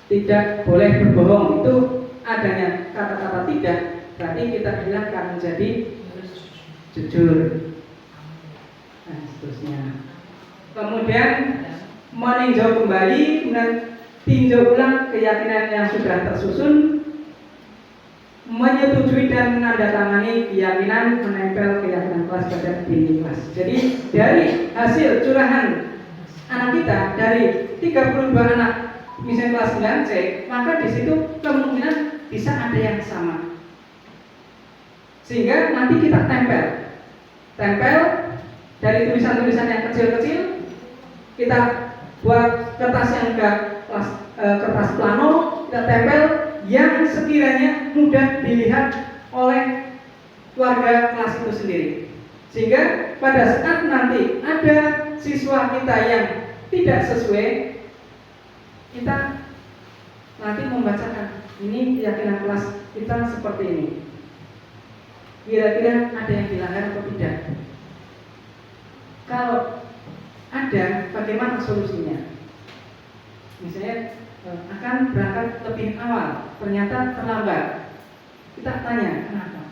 tidak boleh berbohong, itu adanya kata-kata tidak, berarti kita bilang akan menjadi jujur. Nah, seterusnya. Kemudian meninjau kembali, kemudian tinjau ulang keyakinan yang sudah tersusun, menyetujui dan menandatangani keyakinan, menempel keyakinan kelas pada dinding kelas. Jadi dari hasil curahan anak kita dari 32 anak misalnya kelas 9C, maka di situ kemungkinan bisa ada yang sama. Sehingga nanti kita tempel dari tulisan-tulisan yang kecil-kecil, kita buat kertas yang enggak kertas plano, kita tempel yang sekiranya mudah dilihat oleh keluarga kelas itu sendiri. Sehingga pada saat nanti ada siswa kita yang tidak sesuai, kita nanti membacakan ini keyakinan kelas kita seperti ini. Kira-kira ada yang dilanggar atau tidak? Kalau ada, bagaimana solusinya? Misalnya akan berangkat lebih awal, ternyata terlambat. Kita tanya kenapa?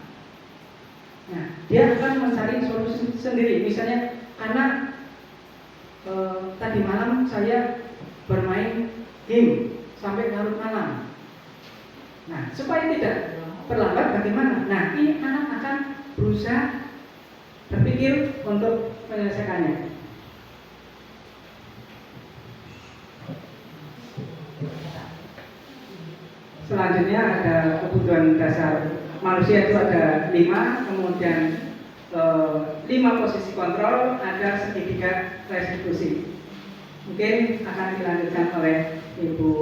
Nah, dia akan mencari solusi sendiri. Misalnya karena tadi malam saya bermain game sampai larut malam. Nah, supaya tidak terlambat bagaimana? Nah, ini anak akan berusaha berpikir untuk menyelesaikannya. Selanjutnya ada kebutuhan dasar manusia itu ada 5, kemudian 5 posisi kontrol, ada segitiga restitusi. Mungkin akan dilanjutkan oleh Ibu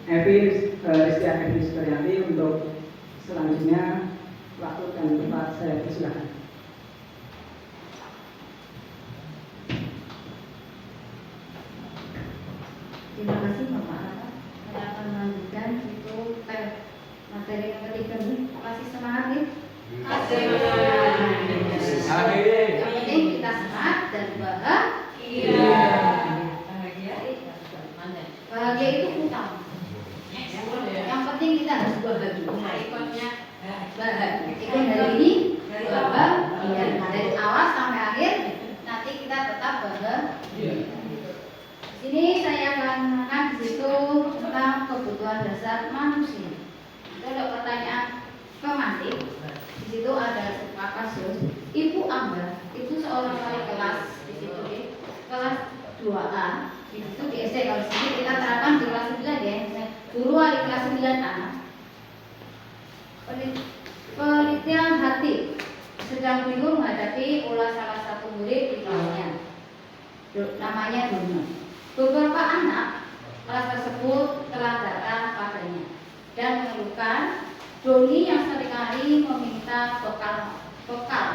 Evi Ristia Evi Sukaryanti untuk selanjutnya. Waktu dan tempat saya persilakan. Terima kasih Bapak Raka. Saya akan melanjutkan itu materi yang ketiga nih. Masih semangat nih? Masih semangat. Yang penting kita semangat dan bahagia. Bahagia itu utama. Yang penting kita harus bahagia. Bahagia. Ikon dari ini bahagia. Dari awal sampai akhir nanti kita tetap bahagia. Ini saya akan menekan di situ tentang kebutuhan dasar manusia. Itu ada pertanyaan pemantik. Di situ ada 2A itu di SD. Kalau di sini kita terapkan di kelas 9 ya. Guru wali kelas 9A. Penelitian hati sedang bingung menghadapi ulah salah satu murid di kelasnya. Namanya Doni. Beberapa anak kelas tersebut telah datang padanya dan mengeluhkan Doni yang seringkali meminta bekal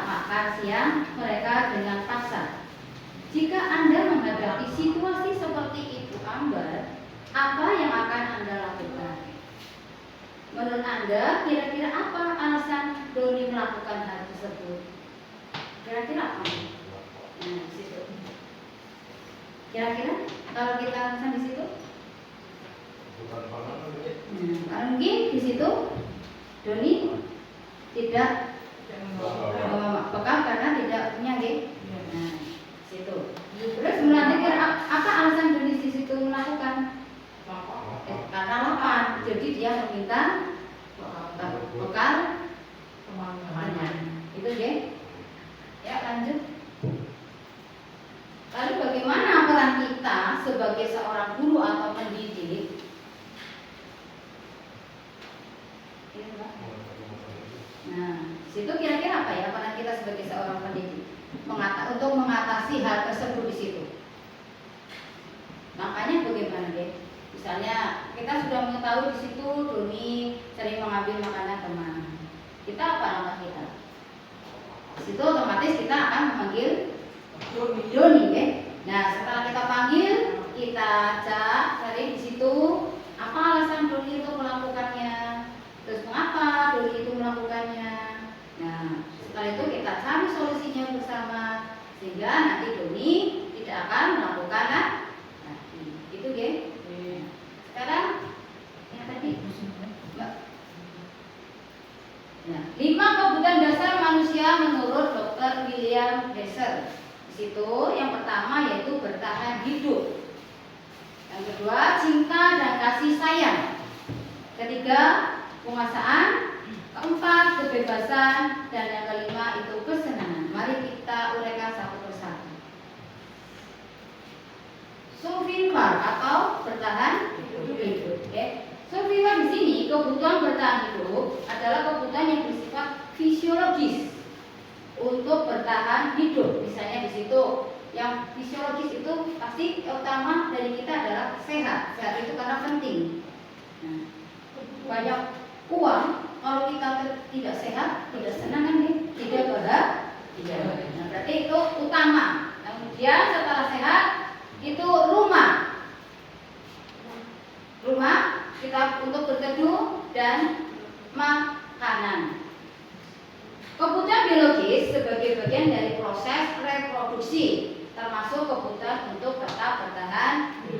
makan siang mereka dengan paksa. Jika Anda menghadapi situasi seperti itu, Amber, apa yang akan Anda lakukan? Menurut Anda, kira-kira apa alasan Doni melakukan hal tersebut? Kira-kira apa? Nah, di situ. Kira-kira kalau kita alasan di situ? Karena mungkin di situ Doni tidak bekal karena tidak punya gitu. Nah, situ. Terus menurut apa alasan Doni di situ melakukan? Karena lapar, jadi dia meminta bekal teman-temannya. Itu ya. Ya lanjut. Lalu bagaimana peran kita sebagai seorang guru atau pendidik? Nah, situ kira-kira apa ya peran kita sebagai seorang pendidik untuk mengatasi hal tersebut di situ? Makanya bagaimana deh? Misalnya kita sudah mengetahui di situ Doni sering mengambil makanan teman. Kita apa langkah kita? Di situ otomatis kita akan memanggil Doni ya. Nah, setelah kita panggil, kita ajak cari di situ apa alasan Doni itu melakukannya. Terus mengapa Doni itu melakukannya? Nah, setelah itu kita cari solusinya bersama sehingga nanti Doni tidak akan melakukan lagi. Itu ya. Sekarang yang tadi nah, 5 kebutuhan dasar manusia menurut Dr. William Hesser. Di situ yang pertama yaitu bertahan hidup. Yang kedua cinta dan kasih sayang. Ketiga penguasaan. Keempat kebebasan dan yang kelima itu kesenangan. Mari kita uraikan satu persatu. Survival atau bertahan hidup. Okay. Survival di sini kebutuhan bertahan hidup adalah kebutuhan yang bersifat fisiologis untuk bertahan hidup. Misalnya di situ yang fisiologis itu pasti utama dari kita adalah sehat. Sehat itu karena penting. Nah, banyak uang kalau kita tidak sehat, tidak senang kan nih? Tidak bahagia. Nah, berarti itu utama. Kemudian setelah sehat itu rumah kita untuk berteduh dan makanan. Kebutuhan biologis sebagai bagian dari proses reproduksi, termasuk kebutuhan untuk tetap bertahan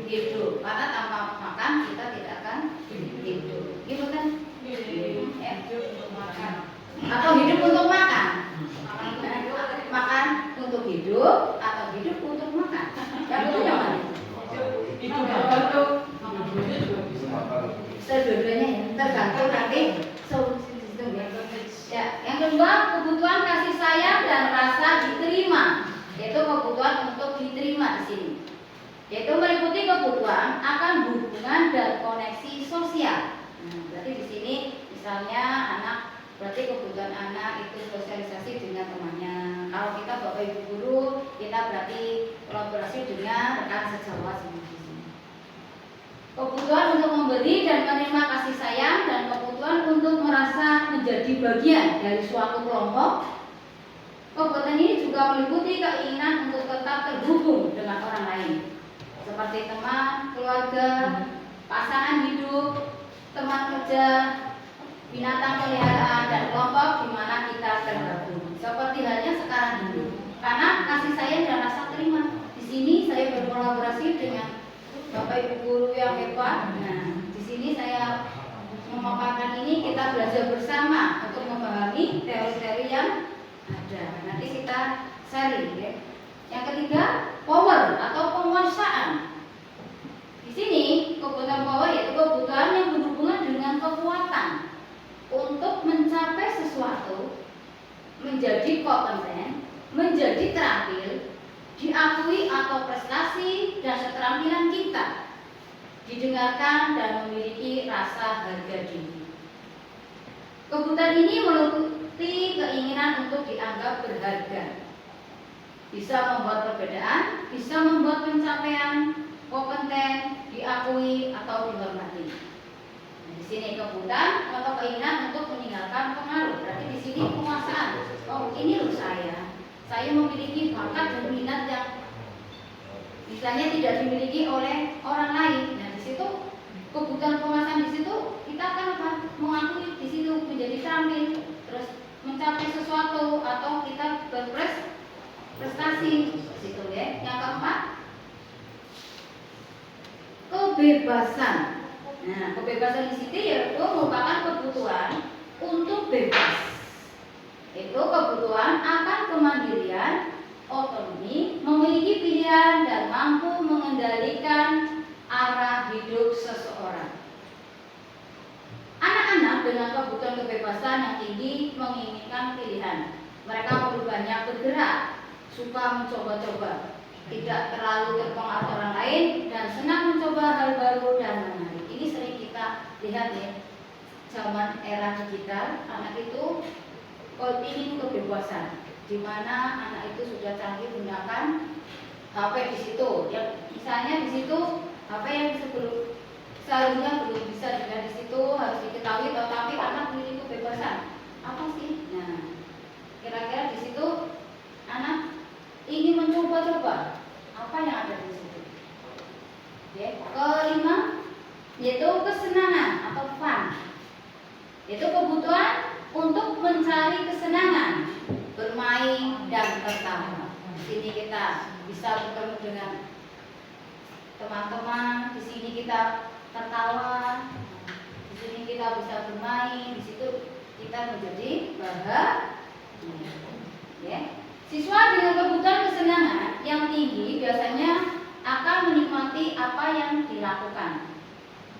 hidup. Karena tanpa makan kita tidak akan hidup. Gitu kan? Ya. Atau hidup untuk makan. Makan untuk hidup atau hidup untuk makan. Yang betul yang mana? Hidup untuk Sedua-duanya ya, tergantung nanti solusi sistem ya. Ya, yang kedua kebutuhan kasih sayang dan rasa diterima, yaitu kebutuhan untuk diterima di sini, yaitu meliputi kebutuhan akan hubungan dan koneksi sosial. Nah, berarti di sini misalnya anak, berarti kebutuhan anak itu sosialisasi dengan temannya. Kalau kita bapak ibu guru, kita berarti kolaborasi dengan rekan sejawat di sini. Kebutuhan untuk memberi dan menerima kasih sayang dan kebutuhan untuk merasa menjadi bagian dari suatu kelompok. Kebutuhan ini juga meliputi keinginan untuk tetap terhubung dengan orang lain, seperti teman, keluarga, pasangan hidup, teman kerja, binatang peliharaan, dan kelompok di mana kita tergabung. Seperti halnya sekarang ini, karena kasih sayang dan rasa terima. Di sini saya berkolaborasi dengan Bapak Ibu guru yang hebat. Nah, di sini saya memaparkan ini, kita belajar bersama untuk memahami teori-teori yang ada. Nanti kita sharing ya. Yang ketiga, power atau penguasaan. Di sini kebutuhan power yaitu kebutuhan yang berhubungan dengan kekuatan untuk mencapai sesuatu, menjadi kompeten, menjadi terampil, diakui atau prestasi keterampilan kita didengarkan dan memiliki rasa harga diri. Kebutuhan ini meliputi keinginan untuk dianggap berharga, bisa membuat perbedaan, bisa membuat pencapaian kompeten, diakui atau dihormati. Nah, di sini kebutuhan atau keinginan untuk meninggalkan pengaruh. Berarti di sini penguasaan. Oh, ini loh saya memiliki bakat dan minat yang misalnya tidak dimiliki oleh orang lain. Nah, di situ kebutuhan penguasaan, di situ kita akan mengakui, di situ menjadi terampil, terus mencapai sesuatu atau kita berprestasi di situ ya. Yang keempat, kebebasan. Nah, kebebasan di sini yaitu merupakan kebutuhan untuk bebas. Itu kebutuhan akan kemandirian, otonomi, memiliki pilihan dan mampu mengendalikan arah hidup seseorang. Anak-anak dengan kebutuhan kebebasan yang tinggi menginginkan pilihan. Mereka perlu banyak bergerak, suka mencoba-coba, tidak terlalu terpengaruh orang lain, dan senang mencoba hal baru dan menarik. Ini sering kita lihat ya, zaman era digital, anak itu ingin kebebasan, di mana anak itu sudah canggih menggunakan HP di situ. Ya, misalnya di situ HP yang seharusnya belum bisa dilihat di situ harus diketahui, tetapi anak memiliki kebebasan. Apa sih? Nah, kira-kira di situ anak ingin mencoba-coba apa yang ada di situ. Ya. Kelima, yaitu kesenangan atau fun. Itu kebutuhan untuk mencari kesenangan, bermain dan tertawa. Di sini kita bisa bertemu dengan teman-teman, di sini kita tertawa, di sini kita bisa bermain, di situ kita menjadi bahagia. Ya. Siswa dengan kebutuhan kesenangan yang tinggi biasanya akan menikmati apa yang dilakukan,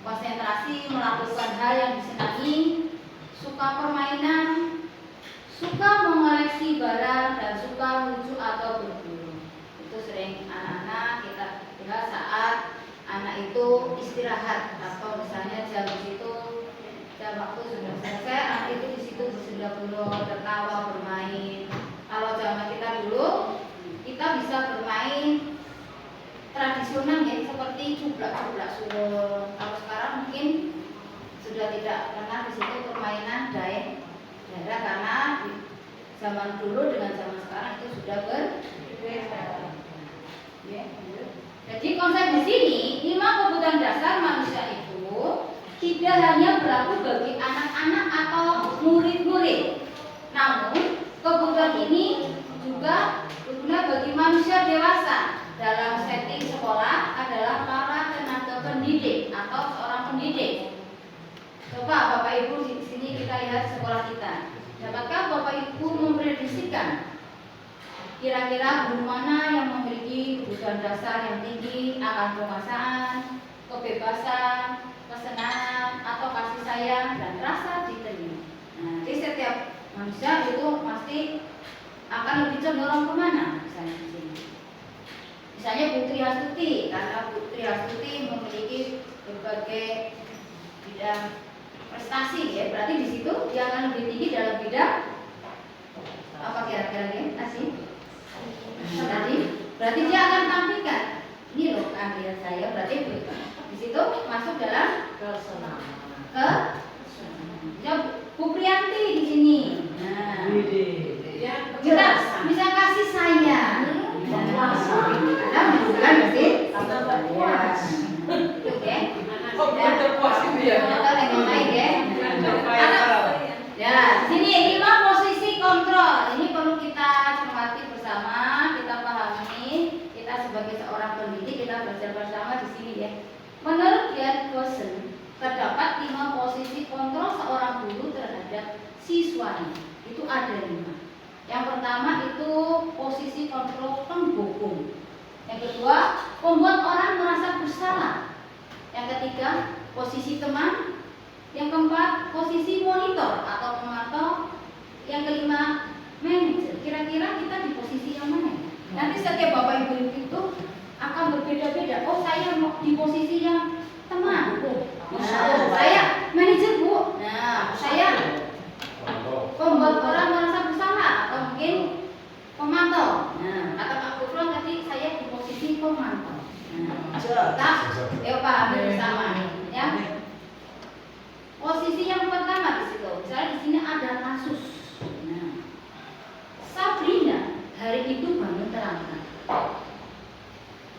konsentrasi melakukan hal yang disenangi, suka permainan, suka mengoleksi barang, dan suka lucu atau berburu. Itu sering anak-anak kita lihat saat anak itu istirahat atau misalnya jam di situ, jam waktu sudah selesai, anak itu di situ sudah penuh tertawa bermain. Kalau zaman kita dulu, kita bisa bermain tradisional ya, seperti cublak-cublak suruh. Kalau sekarang mungkin sudah tidak kenal di situ permainan daerah, karena di zaman dulu dengan zaman sekarang itu sudah berbeda. Ya. Jadi konsep di sini 5 kebutuhan dasar manusia itu tidak hanya berlaku bagi anak-anak atau murid-murid, namun kebutuhan ini juga berguna bagi manusia dewasa. Dalam setting sekolah adalah para tenaga pendidik atau seorang pendidik. Coba Bapak Ibu di sini kita lihat sekolah kita. Dapatkah Bapak Ibu memprediksikan kira-kira guru mana yang memiliki kebutuhan dasar yang tinggi akan penguasaan, kebebasan, kesenangan, atau kasih sayang dan rasa diterima? Nah, di setiap manusia itu pasti akan lebih cenderung kemana? Misalnya di sini. Misalnya Putri Astuti, karena Putri Astuti memiliki berbagai bidang prestasi ya, berarti di situ dia akan lebih tinggi dalam bidang apa kira-kira ya? Asih. Berarti dia akan tampilkan ini loh keahlian saya, berarti di situ masuk dalam ke ya, Bu Priyanti di sini. Nah, kita bisa kasih sayang. Ada bukan sih? Puas. Oke. Oh, terpuas itu ya. Yang lain ya. Ya, sini 5 posisi kontrol. Ini perlu kita cermati bersama, kita pahami. Kita sebagai seorang pendidik kita belajar bersama di sini ya. Menurut Dian Gosen, terdapat 5 posisi kontrol seorang guru terhadap siswanya. Itu ada 5. Yang pertama itu posisi kontrol penghukum. Yang kedua, membuat orang merasa bersalah. Yang ketiga, posisi teman. Yang keempat, posisi monitor atau memantau. Yang kelima, manajer. Kira-kira kita di posisi yang mana? Nanti setiap Bapak Ibu itu akan berbeda-beda. Oh, saya mau di posisi yang teman. Nah, saya manajer, Bu. Nah, saya pembuat orang merasa bersalah atau mungkin pemantau. Nah, kata Pak Gufron tadi saya di posisi pemantau. Nah, kita pahami bersama, ya. Posisi yang pertama di situ, misalnya di sini ada kasus. Nah, Sabrina hari itu bangun terlambat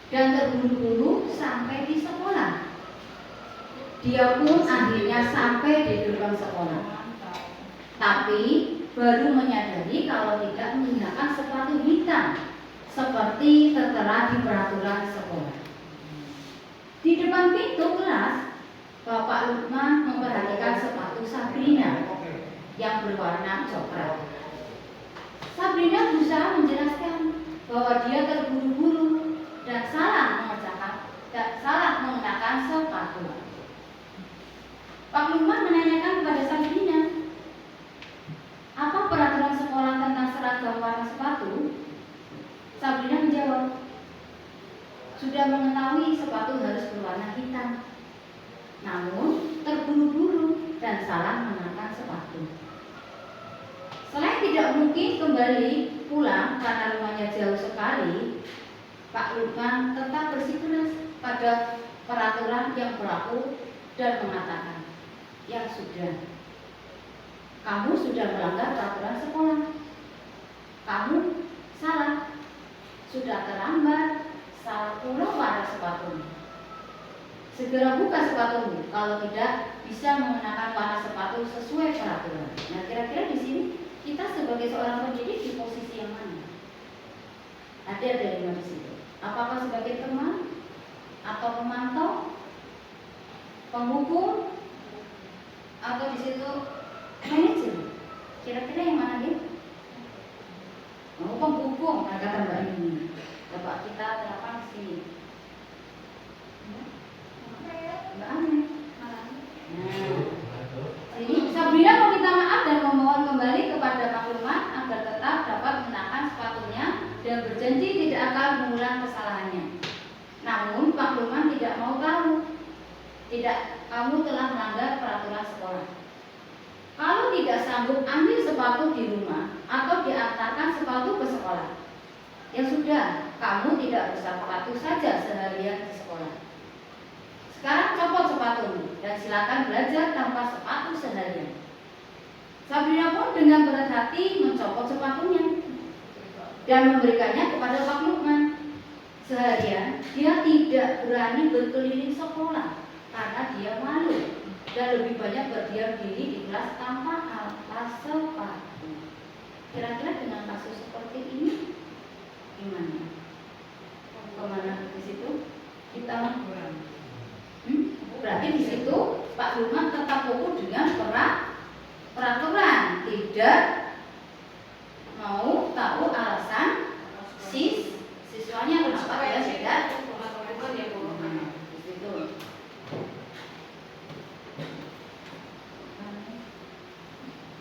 dan terburu-buru sampai di sekolah. Dia pun akhirnya sampai di gerbang sekolah, tapi baru menyadari kalau tidak menggunakan sepatu hitam seperti tertera di peraturan sekolah. Di depan pintu kelas, Bapak Lukman memperhatikan sepatu Sabrina yang berwarna coklat. Sabrina berusaha menjelaskan bahwa dia terburu-buru dan salah mengenakan sepatu. Pak Lukman menanyakan kepada Sabrina, apa peraturan sekolah tentang seragam warna sepatu? Sabrina menjawab, sudah mengetahui sepatu harus berwarna hitam, namun terburu-buru dan salah mengenakan sepatu. Selain tidak mungkin kembali pulang karena rumahnya jauh sekali, Pak Lukman tetap bersikeras pada peraturan yang berlaku dan mengatakan, ya sudah, kamu sudah melanggar peraturan sekolah. Kamu salah, sudah terlambat, salah pula pada sepatumu. Segera buka sepatumu, kalau tidak bisa menggunakan warna sepatu sesuai peraturan. Nah, kira-kira di sini kita sebagai seorang pendidik di posisi yang mana? Ada dari mana di situ? Apakah sebagai teman atau pemantau, penghukum, atau di situ manajer? Kira-kira yang mana dia? Oh, penghukum, kata Mbak ini. Bapak kita terapkan di sini. Mbak Ane. Nah, ini Sabrina meminta maaf dan memohon kembali kepada Pak Lukman agar tetap dapat mengenakan sepatunya dan berjanji tidak akan mengulang kesalahannya. Namun Pak Lukman tidak mau tahu. Kamu telah melanggar peraturan sekolah. Kalau tidak sanggup ambil sepatu di rumah atau diantarkan sepatu ke sekolah, ya sudah, kamu tidak bersepatu saja seharian di sekolah. Sekarang copot sepatumu dan silakan belajar tanpa sepatu seharian. Sabrina pun dengan berat hati mencopot sepatunya dan memberikannya kepada Pak Lukman. Seharian dia tidak berani berkeliling sekolah karena dia malu dan lebih banyak berdiam diri di kelas tanpa alas sepatu. Kira-kira dengan kasus seperti ini gimana? Kemana di situ? Kita berarti di situ Pak Lukman tetap fokus dengan peraturan, tidak mau tahu alasan siswanya kenapa dia tidak di situ.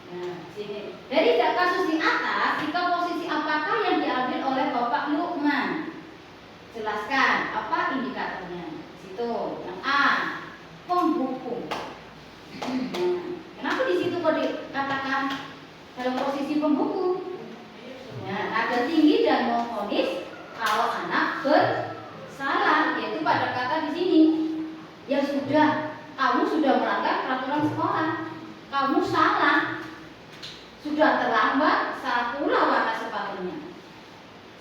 Nah, sini. Dari kasus di atas, jika posisi apakah yang diambil oleh Bapak Lukman? Jelaskan apa indikatornya. Situ yang A, penghukum. Kenapa di situ kok dikatakan dalam posisi penghukum? Nah, ada tinggi dan memvonis kalau anak bersalah, yaitu pada kata di sini. Ya sudah, kamu sudah melanggar peraturan sekolah. Kamu salah. Sudah terlambat, salah pula warna sepatunya.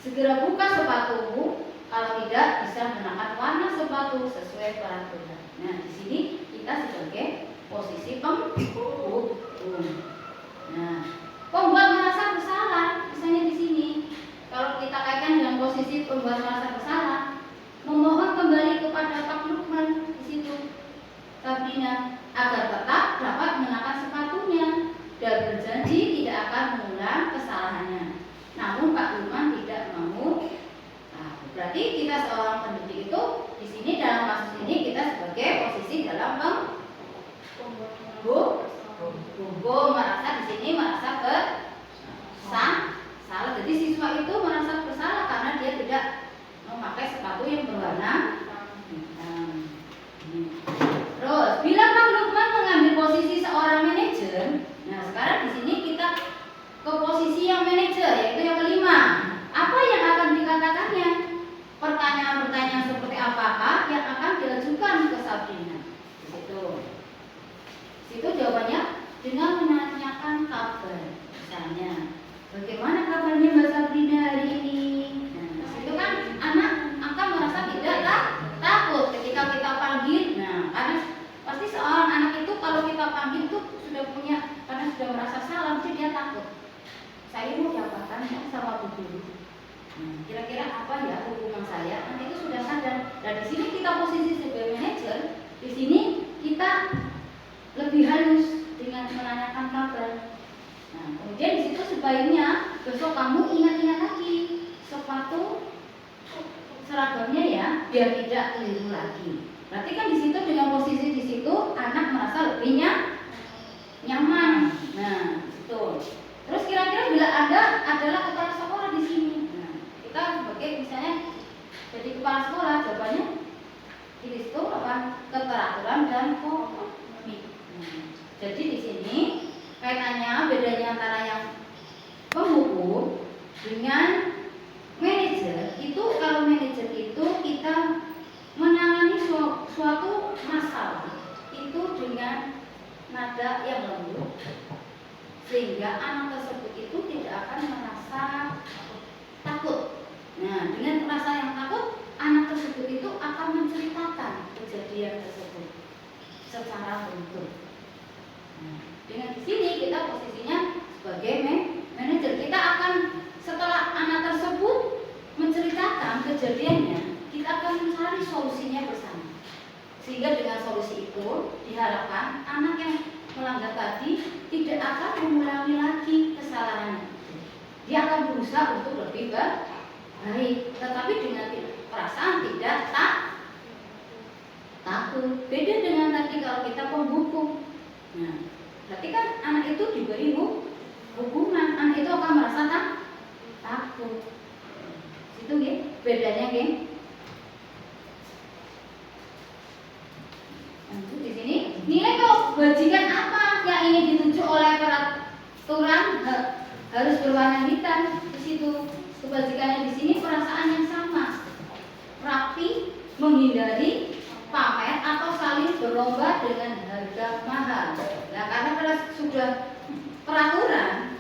Segera buka sepatumu, kalau tidak bisa mengenakan warna sepatu sesuai peraturan. Nah, di sini kita sebagai posisi penghukum. Nah, pembuat merasa bersalah, misalnya di sini. Kalau kita kaitkan dengan posisi pembuat merasa bersalah, memohon kembali kepada Pak Lukman di situ, Sabrina, agar tetap dapat mengenakan sepatunya dan berjanji tidak akan mengulang kesalahannya. Namun Pak Lukman tidak mau. Nah, berarti kita seorang pendidik itu di sini dalam kasus ini kita sebagai posisi dalam penghukum merasa di sini merasa salah. Jadi siswa itu merasa bersalah karena dia tidak memakai pakai sepatu yang berwarna hitam. Terus, bila Pak Lukman mengambil posisi seorang manajer, nah sekarang di sini kita ke posisi yang manajer, yaitu yang kelima. Apa yang akan dikatakannya? Pertanyaan-pertanyaan seperti apakah yang akan diajukan ke Sabrina? Di situ jawabannya dengan menanyakan kabar. Misalnya, bagaimana kabarnya Mbak Sabrina hari ini? Nah, di situ kan anak akan merasa tidak takut ketika kita panggil. Nah, karena pasti seorang anak itu kalau kita panggil itu sudah punya, karena sudah merasa salah, jadi dia takut. Saya mau diapakan ya sama Bu Guru. Kira-kira apa ya hubungan saya? Nanti itu sudah sadar. Dan di sini kita posisi sebagai manajer, di sini kita lebih halus dengan menanyakan kabar. Nah, kemudian di situ sebaiknya besok kamu ingat-ingat lagi sepatu seragamnya ya, biar tidak keliru lagi. Berarti kan di situ dengan posisi di situ anak merasa lebih nyaman. Nah, itu. Terus kira-kira bila Anda adalah kepala sekolah di sini, nah, kita sebagai misalnya jadi kepala sekolah, jawabannya di situ apa? Keteraturan dan komit. Jadi di sini kaitannya bedanya antara yang penghukum dengan manajer itu, kalau manajer itu kita menangani suatu masalah itu dengan nada yang lembut, sehingga anak tersebut itu tidak akan merasa takut. Nah, dengan rasa yang takut, anak tersebut itu akan menceritakan kejadian tersebut secara beruntun. Nah, dengan di sini kita posisinya sebagai manajer, kita akan setelah anak tersebut menceritakan kejadiannya, kita akan mencari solusinya bersama. Sehingga dengan solusi itu diharapkan anak yang melanggar tadi tidak akan mengulangi lagi kesalahannya. Dia akan berusaha untuk lebih baik, tetapi dengan perasaan tidak takut. Beda dengan tadi kalau kita penghukum. Nah, berarti kan anak itu diberi hukuman, anak itu akan merasa takut. Itu nggih, bedanya nggih. Nah, di sini nilai kebajikan apa yang ingin dituju oleh peraturan harus berwarna hitam. Di situ kebajikannya di sini perasaan yang sama, rapi, menghindari pamer atau saling berlomba dengan harga mahal. Nah, karena sudah peraturan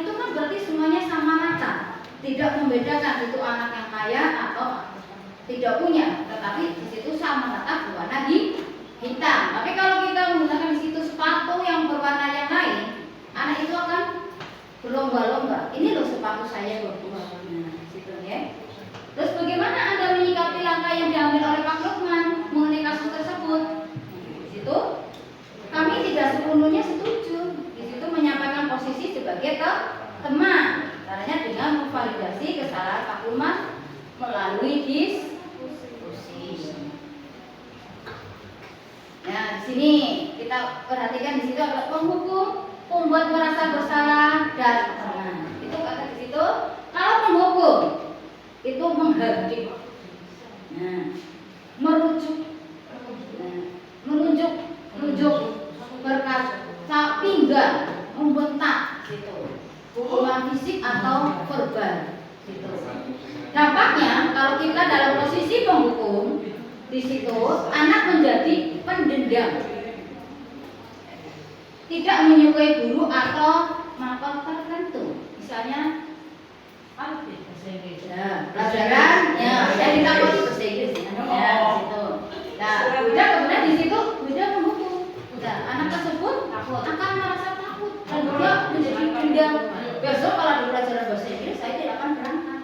itu kan berarti semuanya sama rata, tidak membedakan itu anak yang kaya atau tidak punya, tetapi di situ sama rata berwarna hitam. Tapi kalau kita menggunakan di situ sepatu yang berwarna yang lain, anak itu akan berlomba-lomba. Ini loh sepatu saya berdua. Nah, situ ya. Terus bagaimana Anda menyikapi langkah yang diambil oleh Pak Lukman mengenai kasus tersebut? Di situ kami tidak sepenuhnya setuju. Di situ menyampaikan posisi sebagai teman. Caranya dengan memvalidasi kesalahan Pak Lukman melalui diskusi. Nah, di sini kita perhatikan di situ ada penghukum, membuat merasa bersalah dan itu kata di situ. Kalau penghukum itu menghadik, nah, merujuk, menunjuk, berkata pinggang, membentak, gitu. Hukuman fisik atau verbal, gitu. Dampaknya kalau kita dalam posisi penghukum, di situ anak menjadi pendendam, tidak menyukai guru atau makan tertentu, misalnya pelajaran, ya, saya ditakuti bahasa Inggris, ya, situ. Nah, udah kemudian di situ udah menghukum, udah anak tersebut akan merasa takut dan dia menjadi pendendam. Besok kalau ada pelajaran bahasa Inggris saya tidak akan berangkat.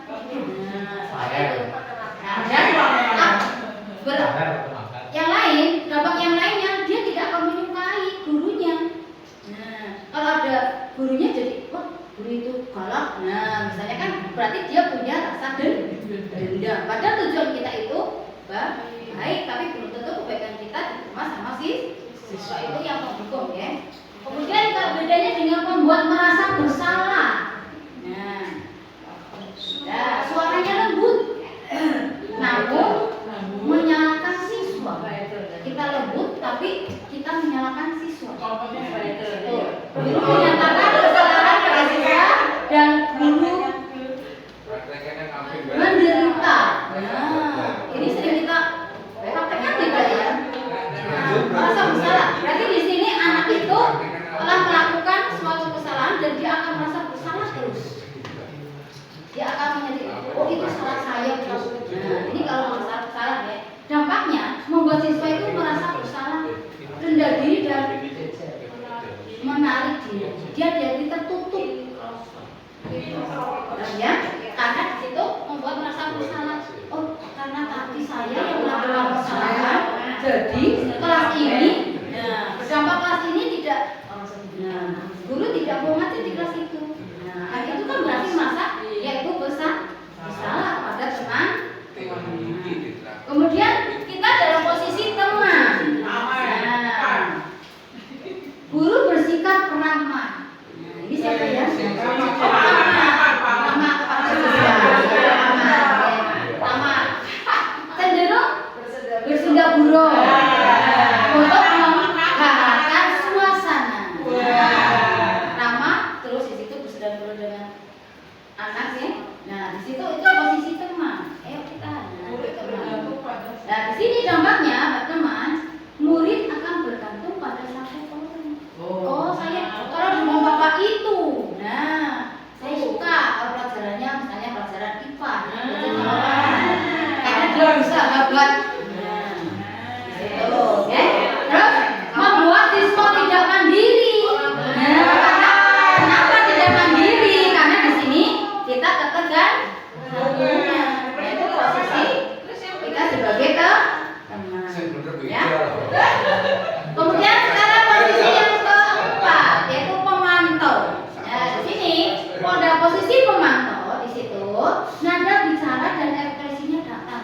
Yang lain, dampak yang lainnya dia tidak akan menyukai gurunya. Nah, kalau ada gurunya jadi, wah, guru itu galak. Nah, misalnya kan berarti dia punya rasa dendam. Padahal tujuan kita itu baik, tapi belum tentu kebaikan kita diterima sama siswa itu yang mendukung ya. Kemudian bedanya dengan membuat merasa bersalah. Nah, suaranya lembut, Jadi kelas ini, berdampak kelas ini tidak, guru tidak mau ngajar di kelas itu. Nah, itu kan berarti masa yaitu bersalah pada teman. Kemudian kita dalam posisi teman. Nah, guru bersikap ramah. Nah, ini siapa ya? Ramah kepada siswa. Ramah. Cenderung bersenda gurau untuk menghangatkan suasana. Ramah terus di situ bersenda gurau dengan anak ya. Nah, di situ itu posisi teman. Ayo kita. Nah, di sini dampaknya, teman, murid akan bergantung pada satu orang. Oh, saya kalau dengan bapak itu, nah, saya suka kalau pelajarannya misalnya pelajaran IPA, karena dia bisa hebat. Gitu, ya. Terus membuat siswa tidak mandiri. Nah, kenapa tidak mandiri? Karena di sini kita ketergantungan. Itu posisi kita sebagai teman. Ya. Kemudian sekarang posisi yang keempat yaitu pemantau. Nah, di sini pada posisi pemantau di situ nada bicara dan ekspresinya datar.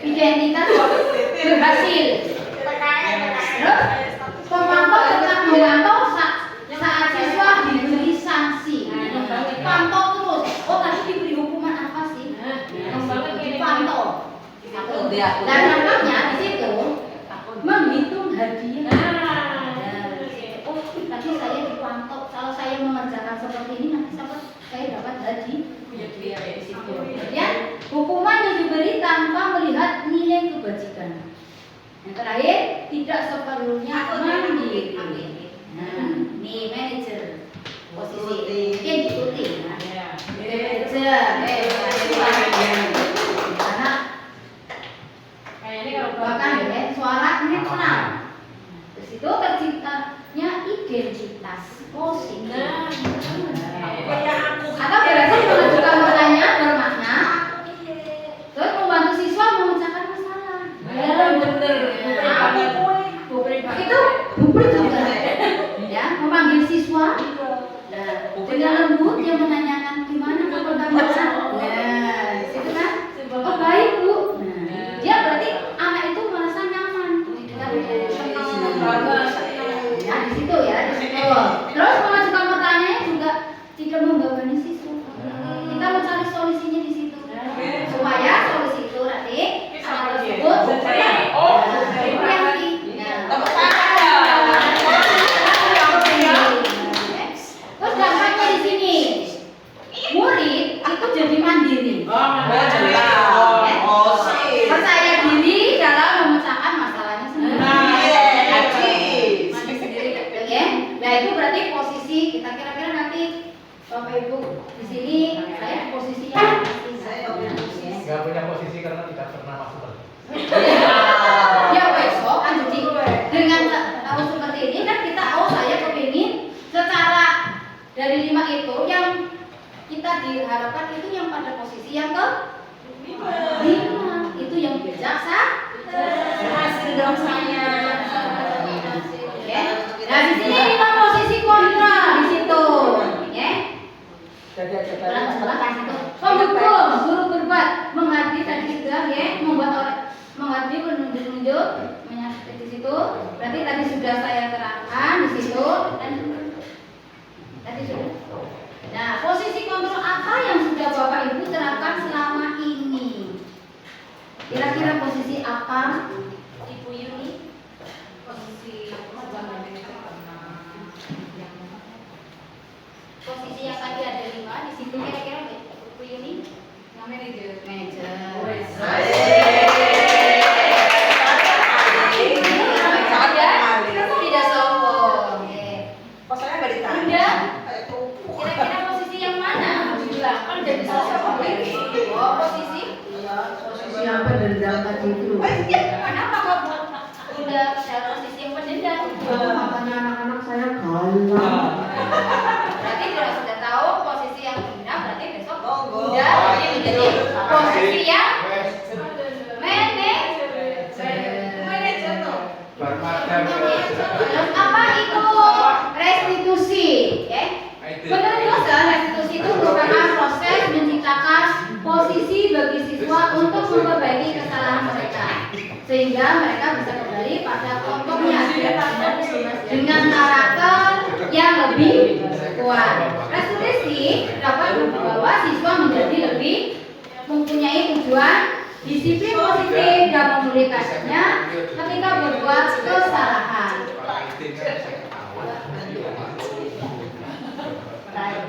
Identitas berhasil. Terus pemantau tetap memantau saat siswa diberi sanksi. Pantau terus. Oh, tadi diberi hukuman apa sih? Dipantau. Dan nampaknya di situ menghitung hadiah. Oh, tadi saya dipantau. Kalau saya mengerjakan seperti ini nanti saya dapat hadiah di situ. Kemudian hukuman yang diberi tanpa melihat nilai kebajikan. Yang terakhir tidak seperlunya mandiri. Nah, nih manajer posisi mungkin diikuti. Manajer, karena bahkan ya suara netral. Di situ terciptanya identitas positif. Atau berhasil mengajukan pertanyaan bermakna, terus membantu siswa memecahkan masalah. Itu Bupri juga, ya, memanggil siswa. Dengan lembut dia menanyakan gimana kabar kamu. Nah, situ kan? Oh baik Bu. Nah, dia berarti anak itu merasa nyaman di dekat ya di situ ya di situ. Terus mengajukan pertanyaan juga tidak membebani siswa. Kita mencari solusinya di situ supaya solusi itu nanti anak tersebut berkreasi. Terus dampaknya di sini murid itu jadi mandiri. Percaya diri dalam memecahkan masalahnya sendiri. Mandi sendiri, ya. Nah itu berarti posisi kita kira-kira nanti Bapak Ibu di sini saya posisinya Nggak punya posisi karena tidak pernah masuk. ya besok kan jadi dengan tahu seperti ini kan kita saya kepingin secara dari 5 itu yang kita diharapkan itu yang pada posisi yang ke 5 itu yang bijaksana hasil dong saya. Nah di sini 5 posisi kontrol di situ, ya. Setelah itu pendukung suruh berbuat mengabdi tadi sudah ya mengabdi menunjuk menyakiti di situ. Berarti tadi sudah saya terangkan di situ dan tadi sudah. Nah posisi kontrol apa yang sudah Bapak Ibu terapkan selama ini? Kira-kira posisi apa Ibu Yuni? Posisi yang tadi ada 5 di situ kira-kira Bu Yuni yang manajer. Tidak sombong. Bunda, kira-kira posisi yang mana? Kan jadi sosok posisi? Posisi yang pendendam tadi itu. Kenapa kok udah dalam posisi yang pendendam? Makanya anak-anak saya galak. Berarti sudah tahu posisi yang pendendam berarti besok udah jadi menjadi posisi yang manajer. Terus apa itu restitusi? Ya. Menurut dosen, restitusi itu merupakan proses menciptakan posisi bagi siswa untuk memperbaiki kesalahan mereka, sehingga mereka bisa kembali pada kelompoknya dengan karakter yang lebih kuat. Restitusi dapat membawa siswa menjadi lebih mempunyai tujuan, disiplin positif dan memulihkannya ketika berbuat kesalahan.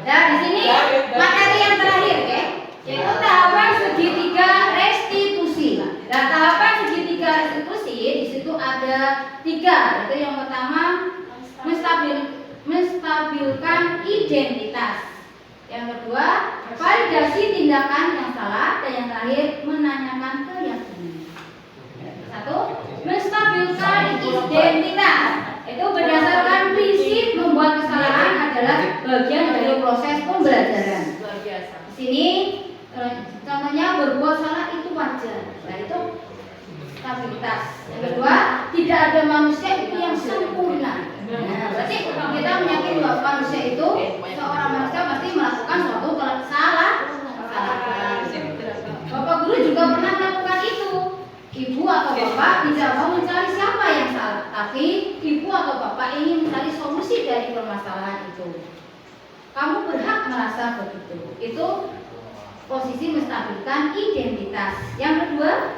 Nah, di sini materi yang terakhir, ya, yaitu tahapan segitiga restitusi. Nah, tahapan segitiga restitusi di situ ada 3, yaitu yang pertama menstabilkan identitas, yang kedua validasi tindakan yang salah, dan yang terakhir menanyakan keyakinan. Satu, menstabilkan identitas. Itu berdasarkan prinsip membuat kesalahan adalah bagian dari proses pembelajaran. Di sini contohnya berbuat salah itu wajar. Nah, itu stabilitas. Yang kedua, tidak ada manusia itu yang sempurna. Nah, berarti kita meyakini bahwa manusia itu, seorang manusia pasti melakukan suatu kesalahan. Bapak guru juga pernah melakukan itu. Ibu atau bapak tidak mau mencari siapa yang salah, tapi ibu atau bapak ingin mencari solusi dari permasalahan itu. Kamu berhak merasa begitu. Itu posisi menstabilkan identitas. Yang kedua,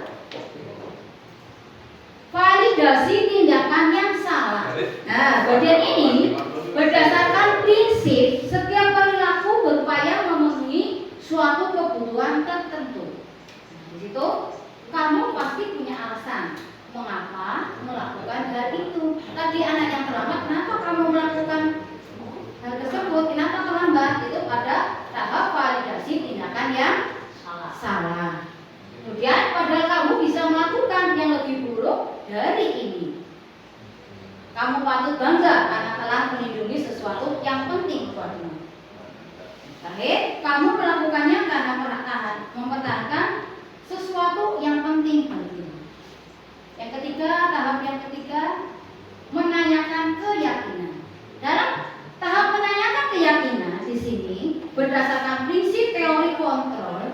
validasi tindakan yang salah. Nah, bagian ini berdasarkan prinsip setiap perilaku berupaya memenuhi suatu kebutuhan tertentu. Di situ kamu pasti punya alasan mengapa melakukan hal itu. Tadi anak yang terlambat, kenapa kamu melakukan hal tersebut? Kenapa terlambat? Itu pada tahap validasi tindakan yang salah. Kemudian padahal kamu bisa melakukan yang lebih buruk dari ini. Kamu patut bangga karena telah melindungi sesuatu yang penting buatmu. Terakhir, kamu melakukannya karena mempertahankan sesuatu yang penting bagimu. Yang ketiga, tahap yang ketiga, menanyakan keyakinan. Dalam tahap menanyakan keyakinan di sini berdasarkan prinsip teori kontrol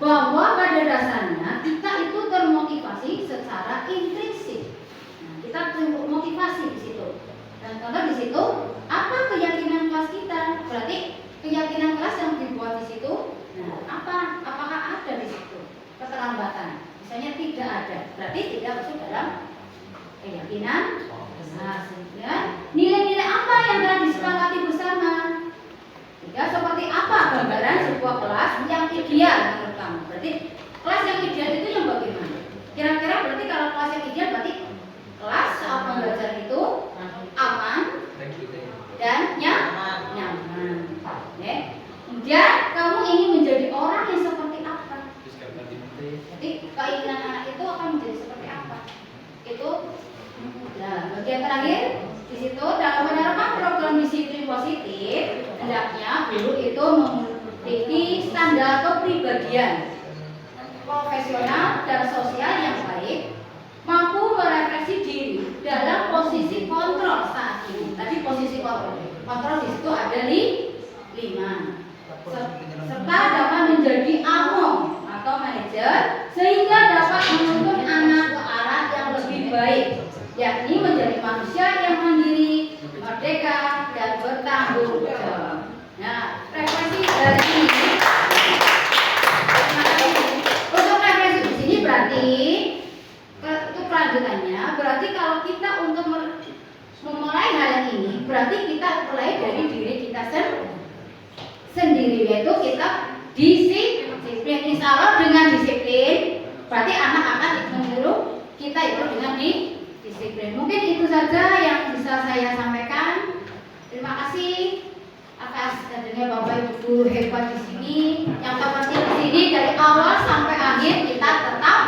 bahwa pada dasarnya kita itu termotivasi secara intrinsik. Nah, kita termotivasi di situ. Dan contoh di situ, apa keyakinan kelas kita? Berarti keyakinan kelas yang dibuat di situ. Nah, apakah ada di situ keterlambatan? Misalnya tidak ada, berarti tidak masuk dalam keyakinan. Nah, sehingga nilai-nilai apa yang telah disepakati bersama? Tiga, seperti apa gambaran sebuah kelas yang ideal menurut kamu? Berarti kelas yang ideal itu yang bagaimana? Kira-kira berarti kalau kelas yang ideal berarti kelas saat belajar itu aman dan nyaman. Ya. Kemudian kamu ingin menjadi orang yang seperti apa? Jadi keinginan anak itu akan menjadi seperti apa? Itu. Nah, bagian terakhir di situ dalam penerapan program disiplin positif hendaknya guru itu memiliki standar kepribadian profesional dan sosial yang baik, mampu merefleksi diri dalam posisi kontrol saat ini. Tadi posisi kontrol di situ ada 5. Serta dapat menjadi AMO atau manajer sehingga dapat menuntun anak ke arah yang lebih baik, yakni menjadi manusia yang mandiri, merdeka, dan bertanggung jawab. Nah, refleksi dari ini. Untuk refleksi di sini berarti itu kelanjutannya. Berarti kalau kita untuk memulai hal yang ini, berarti kita mulai dari diri kita sendiri, yaitu kita disiplin. Insya Allah dengan disiplin, berarti anak akan meniru kita itu dengan disiplin. Mungkin itu saja yang bisa saya sampaikan. Terima kasih atas hadirnya Bapak Ibu guru hebat di sini. Yang terpenting di sini dari awal sampai akhir kita tetap